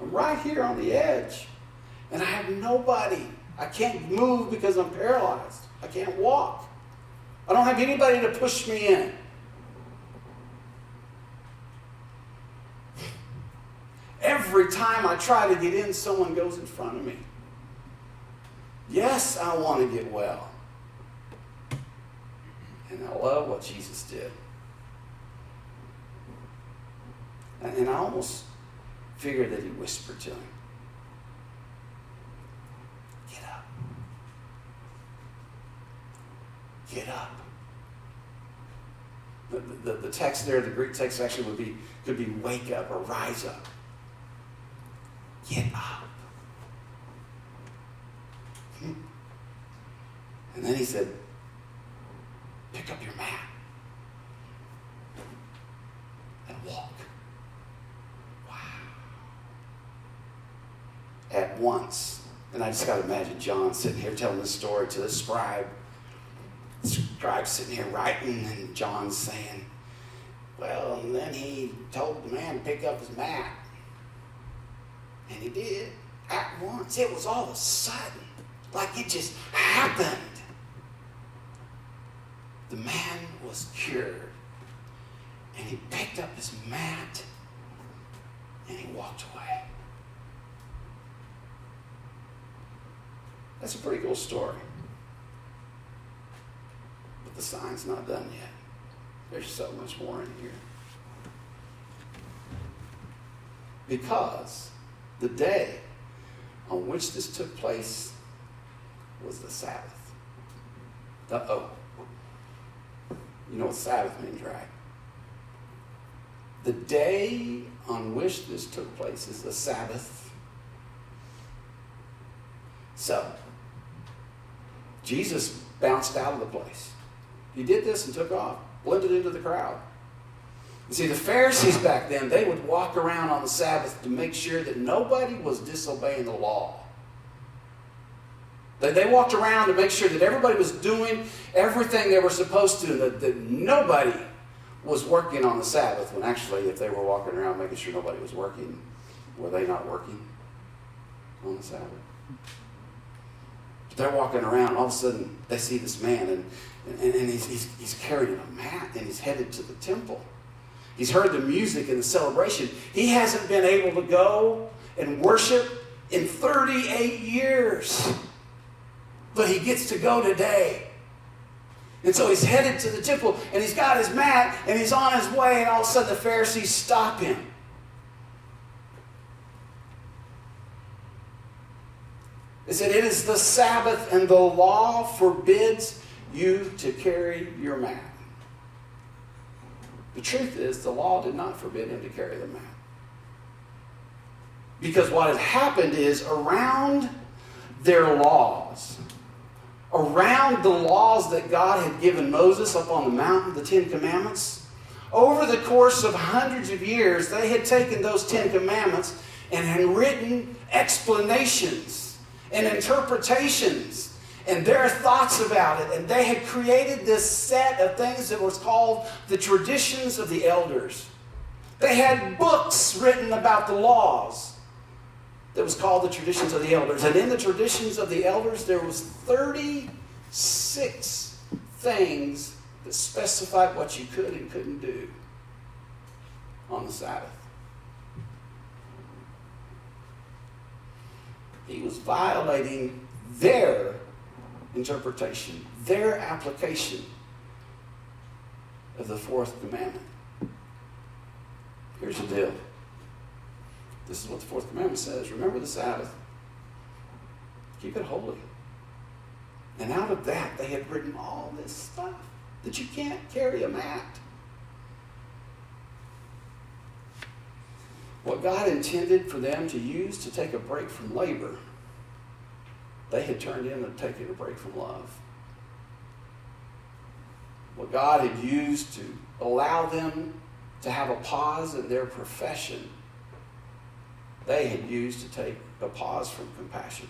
I'm right here on the edge. And I have nobody. I can't move because I'm paralyzed. I can't walk. I don't have anybody to push me in. Every time I try to get in, someone goes in front of me. Yes, I want to get well. And I love what Jesus did. And I almost figured that he whispered to him, get up. Get up. The text there, the Greek text actually could be wake up or rise up. Get up. And then he said, pick up your mat and walk. Wow. At once. And I just got to imagine John sitting here telling this story to the scribe. The scribe sitting here writing, and John saying, well, and then he told the man to pick up his mat. And he did. At once. It was all of a sudden. Like it just happened. The man was cured. And he picked up his mat and he walked away. That's a pretty cool story. But the sign's not done yet. There's so much more in here. Because the day on which this took place was the Sabbath. Uh-oh. You know what Sabbath means, right? The day on which this took place is the Sabbath. So, Jesus bounced out of the place. He did this and took off, blended into the crowd. You see, the Pharisees back then, they would walk around on the Sabbath to make sure that nobody was disobeying the law. They walked around to make sure that everybody was doing everything they were supposed to, that nobody was working on the Sabbath, when actually if they were walking around making sure nobody was working, were they not working on the Sabbath? But they're walking around, all of a sudden they see this man, and he's carrying a mat, and he's headed to the temple. He's heard the music and the celebration. He hasn't been able to go and worship in 38 years. But he gets to go today. And so he's headed to the temple, and he's got his mat, and he's on his way, and all of a sudden the Pharisees stop him. They said, it is the Sabbath, and the law forbids you to carry your mat. The truth is, the law did not forbid him to carry the mat. Because what had happened is, around their laws, around the laws that God had given Moses up on the mountain, the Ten Commandments, over the course of hundreds of years, they had taken those Ten Commandments and had written explanations and interpretations and their thoughts about it. And they had created this set of things that was called the traditions of the elders. They had books written about the laws that was called the traditions of the elders. And in the traditions of the elders, there was 36 things that specified what you could and couldn't do on the Sabbath. He was violating their interpretation, their application. of the fourth commandment. Here's the deal. This is what the fourth commandment says. Remember the Sabbath. Keep it holy. And out of that, they had written all this stuff that you can't carry a mat. What God intended for them to use to take a break from labor, they had turned into taking a break from love. What God had used to allow them to have a pause in their profession, they had used to take a pause from compassion.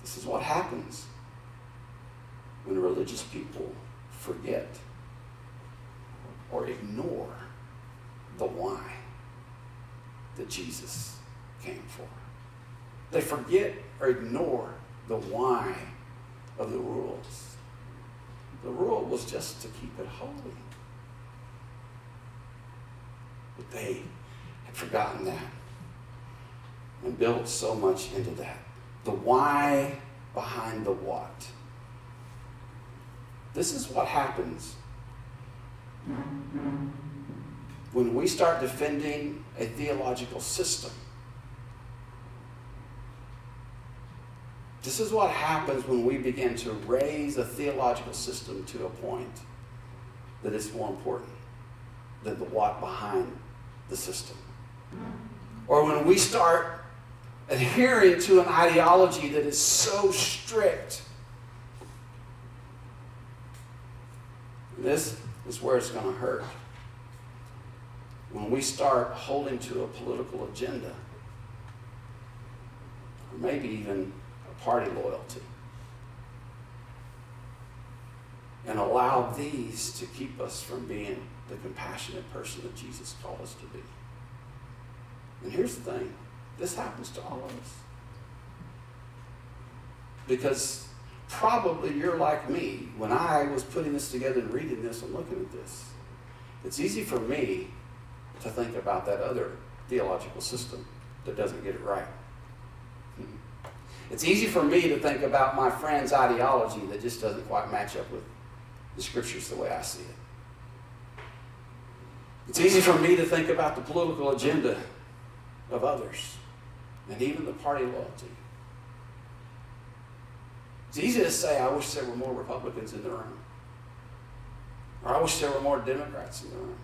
This is what happens when religious people forget or ignore the why that Jesus came for. They forget or ignore the why of the rules. The rule was just to keep it holy. But they had forgotten that and built so much into that. The why behind the what. This is what happens when we start defending a theological system. This is what happens when we begin to raise a theological system to a point that it's more important than the what behind the system. Or when we start adhering to an ideology that is so strict. This is where it's going to hurt. When we start holding to a political agenda, or maybe even a party loyalty, and allow these to keep us from being the compassionate person that Jesus called us to be. And here's the thing. This happens to all of us. Because probably you're like me. When I was putting this together and reading this and looking at this, it's easy for me to think about that other theological system that doesn't get it right. It's easy for me to think about my friend's ideology that just doesn't quite match up with the scriptures the way I see it. It's easy for me to think about the political agenda of others and even the party loyalty. It's easy to say, I wish there were more Republicans in the room. Or I wish there were more Democrats in the room.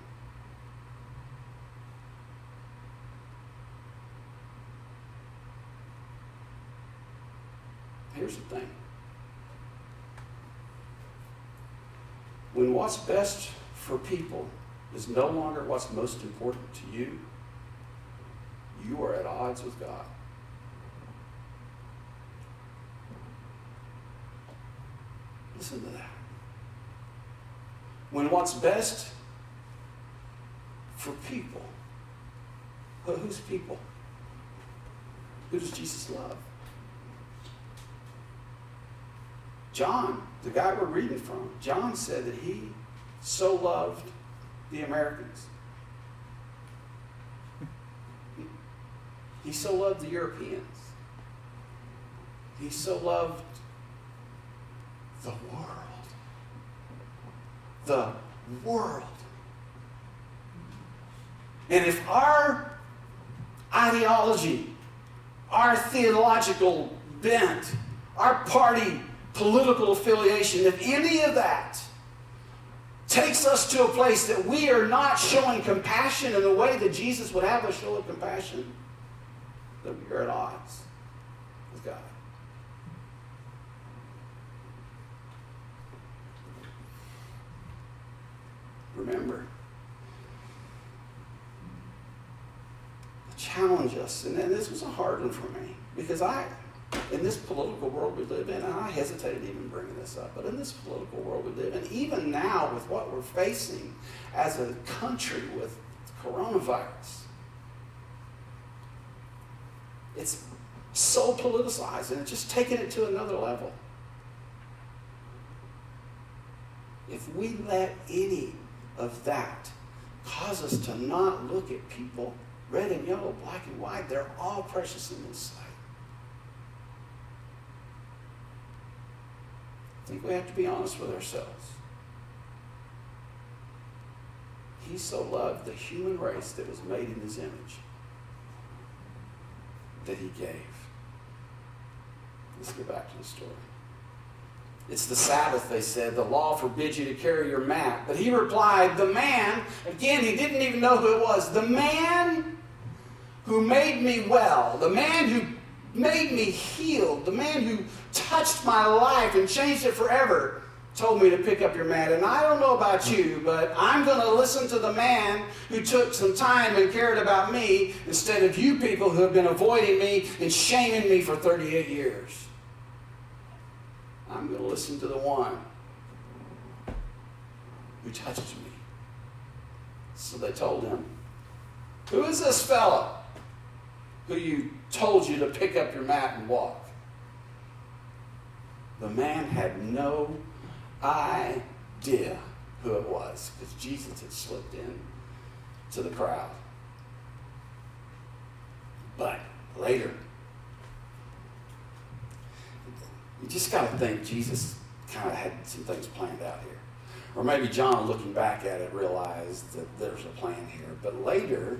Here's the thing. When what's best for people is no longer what's most important to you, you are at odds with God. Listen to that. When what's best for people, well, who's people? Who does Jesus love? John, the guy we're reading from, John said that he so loved the Americans. He so loved the Europeans. He so loved the world. The world. And if our ideology, our theological bent, our party political affiliation, if any of that takes us to a place that we are not showing compassion in the way that Jesus would have us show compassion, then we are at odds with God. Remember, challenge us, and this was a hard one for me, because in this political world we live in, and I hesitated even bringing this up, but in this political world we live in, even now with what we're facing as a country with coronavirus, it's so politicized, and it's just taking it to another level. If we let any of that cause us to not look at people, red and yellow, black and white, they're all precious in His sight. I think we have to be honest with ourselves. He so loved the human race that was made in his image that he gave. Let's go back to the story. It's the Sabbath, they said. The law forbids you to carry your mat. But he replied, the man, again, he didn't even know who it was, the man who made me well, the man who made me healed, the man who touched my life and changed it forever, told me to pick up your mat. And I don't know about you, but I'm going to listen to the man who took some time and cared about me instead of you people who have been avoiding me and shaming me for 38 years. I'm going to listen to the one who touched me. So they told him, who is this fellow who you told you to pick up your mat and walk? The man had no idea who it was because Jesus had slipped in to the crowd. But later, you just got to think Jesus kind of had some things planned out here. Or maybe John, looking back at it, realized that there's a plan here. But later,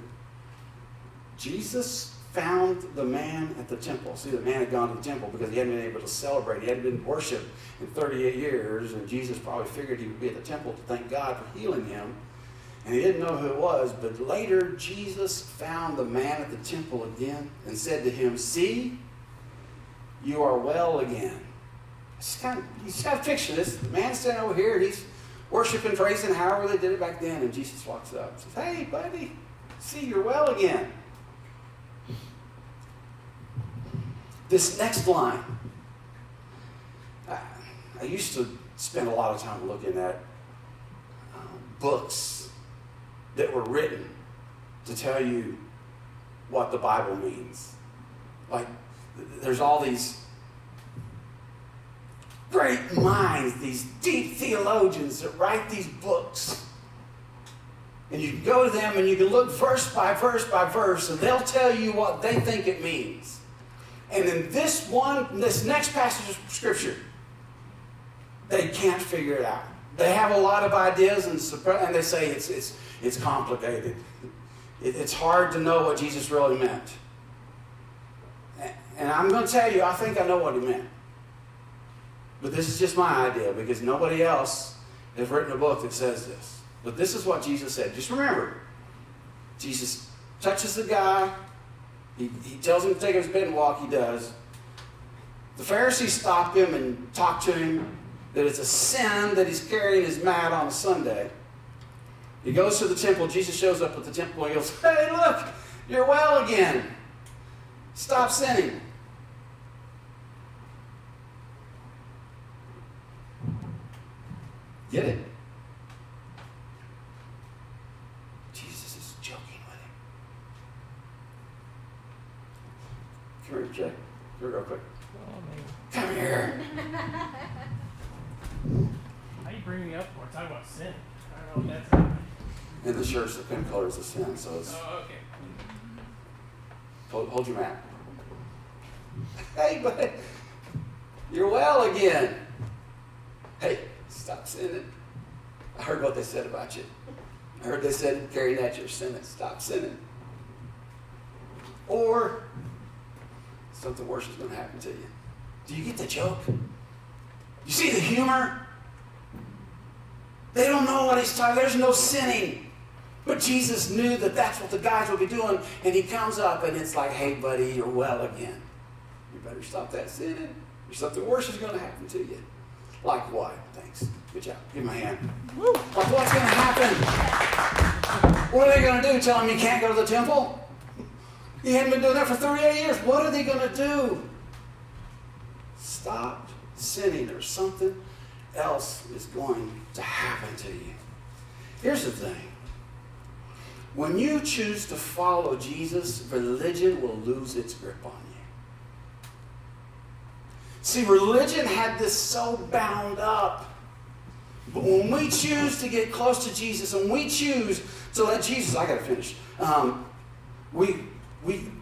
Jesus found the man at the temple. See, the man had gone to the temple because he hadn't been able to celebrate. He hadn't been worshiped in 38 years, and Jesus probably figured he would be at the temple to thank God for healing him. And he didn't know who it was, but later Jesus found the man at the temple again and said to him, see, you are well again. You just got to picture this. The man's standing over here, and he's worshiping, praising, however they did it back then, and Jesus walks up and says, hey, buddy, see, you're well again. This next line, I used to spend a lot of time looking at books that were written to tell you what the Bible means. Like, there's all these great minds, these deep theologians that write these books. And you can go to them and you can look verse by verse by verse, and they'll tell you what they think it means. And in this next passage of Scripture, they can't figure it out. They have a lot of ideas, and they say it's complicated. It's hard to know what Jesus really meant. And I'm going to tell you, I think I know what he meant. But this is just my idea, because nobody else has written a book that says this. But this is what Jesus said. Just remember, Jesus touches the guy. He tells him to take his bed and walk. He does. The Pharisees stop him and talk to him that it's a sin that he's carrying his mat on a Sunday. He goes to the temple. Jesus shows up at the temple and he goes, hey, look, you're well again. Stop sinning. Get it? Jesus is joking with him. Come here, Jay. Here, real quick. Come here. How you bring me up for talking about sin? I don't know what that's about. And the shirt's the same color as the sin, so it's... Oh, okay. Hold your mat. Hey, buddy. You're well again. Hey, stop sinning. I heard what they said about you. I heard they said carrying out your sin. Stop sinning. Or something worse is going to happen to you. Do you get the joke? You see the humor? They don't know what he's talking. There's no sinning. But Jesus knew that that's what the guys would be doing. And he comes up and it's like, hey, buddy, you're well again. You better stop that sinning. Or something worse is going to happen to you. Like what? Thanks. Good job. Give him a hand. Woo. Like what's going to happen? What are they going to do? Tell him you can't go to the temple? You hadn't been doing that for 38 years. What are they going to do? Stop sinning or something else is going to happen to you. Here's the thing. When you choose to follow Jesus, religion will lose its grip on you. See, religion had this so bound up. But when we choose to get close to Jesus and we choose to let Jesus, I got to finish.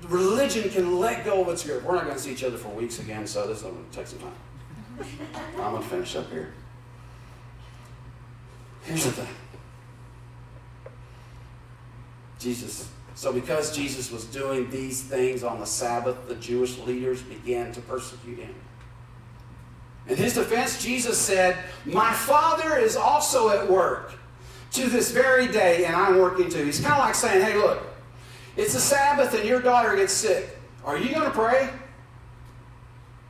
Religion can let go of its grip. We're not going to see each other for weeks again, so this is going to take some time. I'm going to finish up here. Here's the thing. So because Jesus was doing these things on the Sabbath, the Jewish leaders began to persecute him. In his defense, Jesus said, "My Father is also at work to this very day, and I'm working too." He's kind of like saying, hey, look, it's the Sabbath and your daughter gets sick. Are you going to pray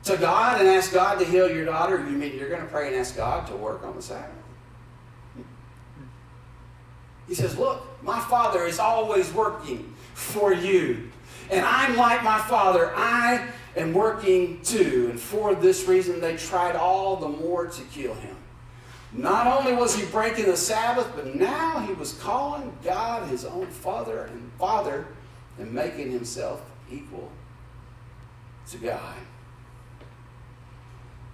to God and ask God to heal your daughter? You mean you're going to pray and ask God to work on the Sabbath? He says, look, my Father is always working for you. And I'm like my Father. I am working too. And for this reason, they tried all the more to kill him. Not only was he breaking the Sabbath, but now he was calling God his own Father and making himself equal to God.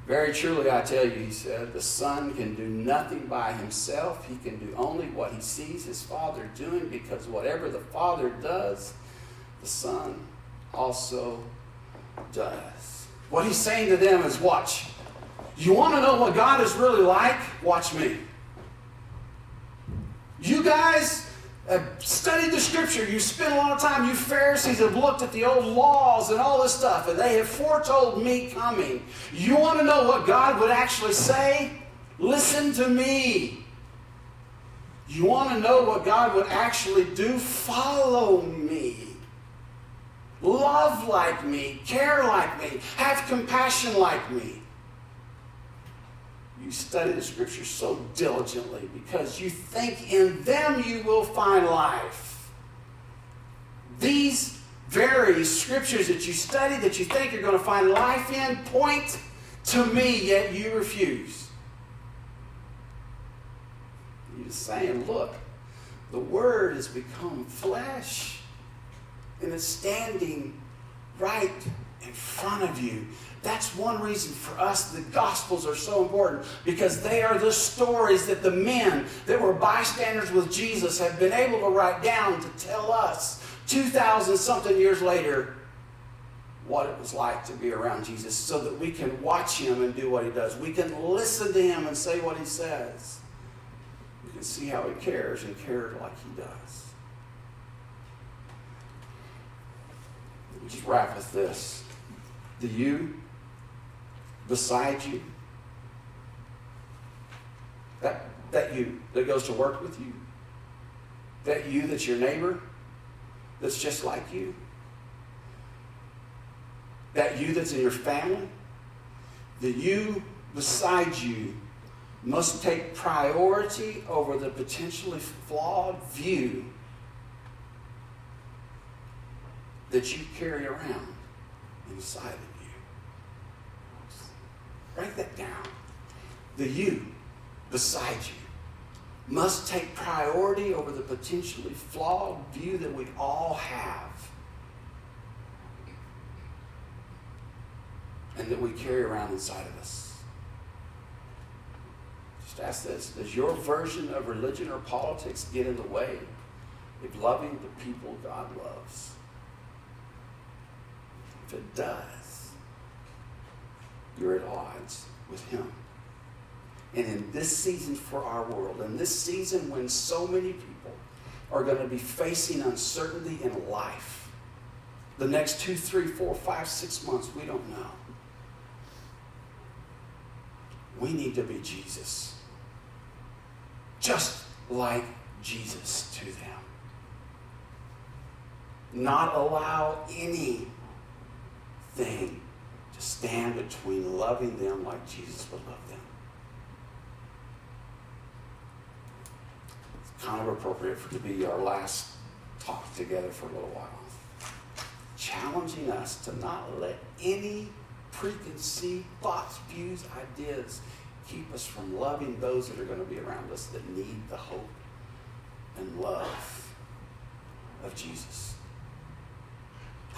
Very truly, I tell you, he said, the Son can do nothing by himself. He can do only what he sees his Father doing, because whatever the Father does, the Son also does. What he's saying to them is, watch. You want to know what God is really like? Watch me. You guys have studied the Scripture. You spent a lot of time. You Pharisees have looked at the old laws and all this stuff, and they have foretold me coming. You want to know what God would actually say? Listen to me. You want to know what God would actually do? Follow me. Love like me. Care like me. Have compassion like me. You study the Scriptures so diligently because you think in them you will find life. These very Scriptures that you study, that you think you're going to find life in, point to me, yet you refuse. You're just saying, look, the Word has become flesh, and it's standing right in front of you. That's one reason for us the Gospels are so important, because they are the stories that the men that were bystanders with Jesus have been able to write down to tell us 2,000 something years later what it was like to be around Jesus, so that we can watch him and do what he does. We can listen to him and say what he says. We can see how he cares and cares like he does. Let me just wrap with this. The you beside you, that you that goes to work with you, that you that's your neighbor, that's just like you, that you that's in your family, the you beside you must take priority over the potentially flawed view that you carry around inside of you. Write that down. The you beside you must take priority over the potentially flawed view that we all have and that we carry around inside of us. Just ask this: does your version of religion or politics get in the way of loving the people God loves? If it does, you're at odds with him. And in this season for our world, in this season when so many people are going to be facing uncertainty in life, the next 2, 3, 4, 5, 6 months, we don't know. We need to be Jesus. Just like Jesus to them. Not allow anything to stand between loving them like Jesus would love them. It's kind of appropriate for it to be our last talk together for a little while. Challenging us to not let any preconceived thoughts, views, ideas keep us from loving those that are going to be around us that need the hope and love of Jesus.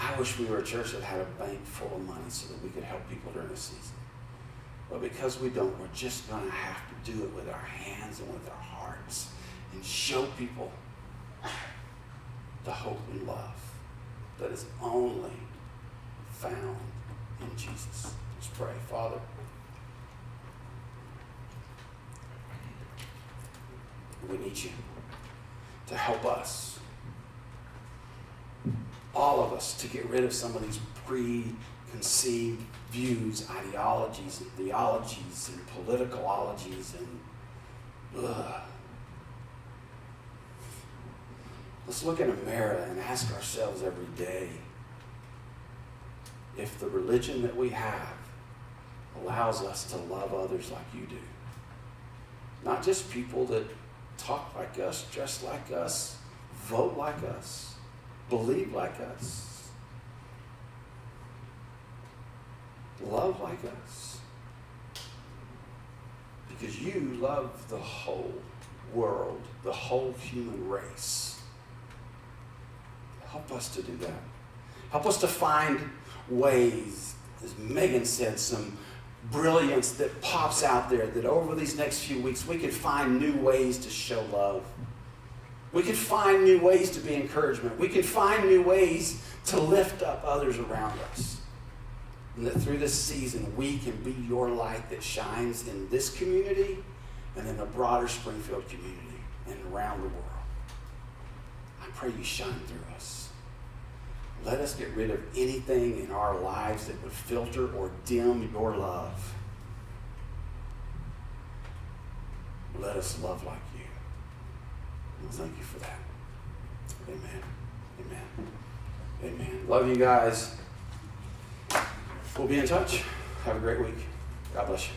I wish we were a church that had a bank full of money so that we could help people during the season. But because we don't, we're just going to have to do it with our hands and with our hearts and show people the hope and love that is only found in Jesus. Let's pray. Father, We need you to help us, all of us, to get rid of some of these preconceived views, ideologies, and theologies, and politicalologies, and let's look in a mirror and ask ourselves every day if the religion that we have allows us to love others like you do. Not just people that talk like us, dress like us, vote like us, believe like us, love like us. Because you love the whole world, the whole human race. Help us to do that. Help us to find ways, as Megan said, some brilliance that pops out there, that over these next few weeks we could find new ways to show love. We could find new ways to be encouragement. We could find new ways to lift up others around us. And that through this season we can be your light that shines in this community and in the broader Springfield community and around the world. I pray you shine through us. Let us get rid of anything in our lives that would filter or dim your love. Let us love like you. Well, thank you for that. Amen. Amen. Amen. Love you guys. We'll be in touch. Have a great week. God bless you.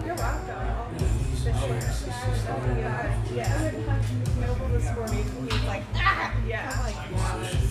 You're welcome. Yeah. I went to Mobile this morning. He was like, ah! Yeah. I'm like,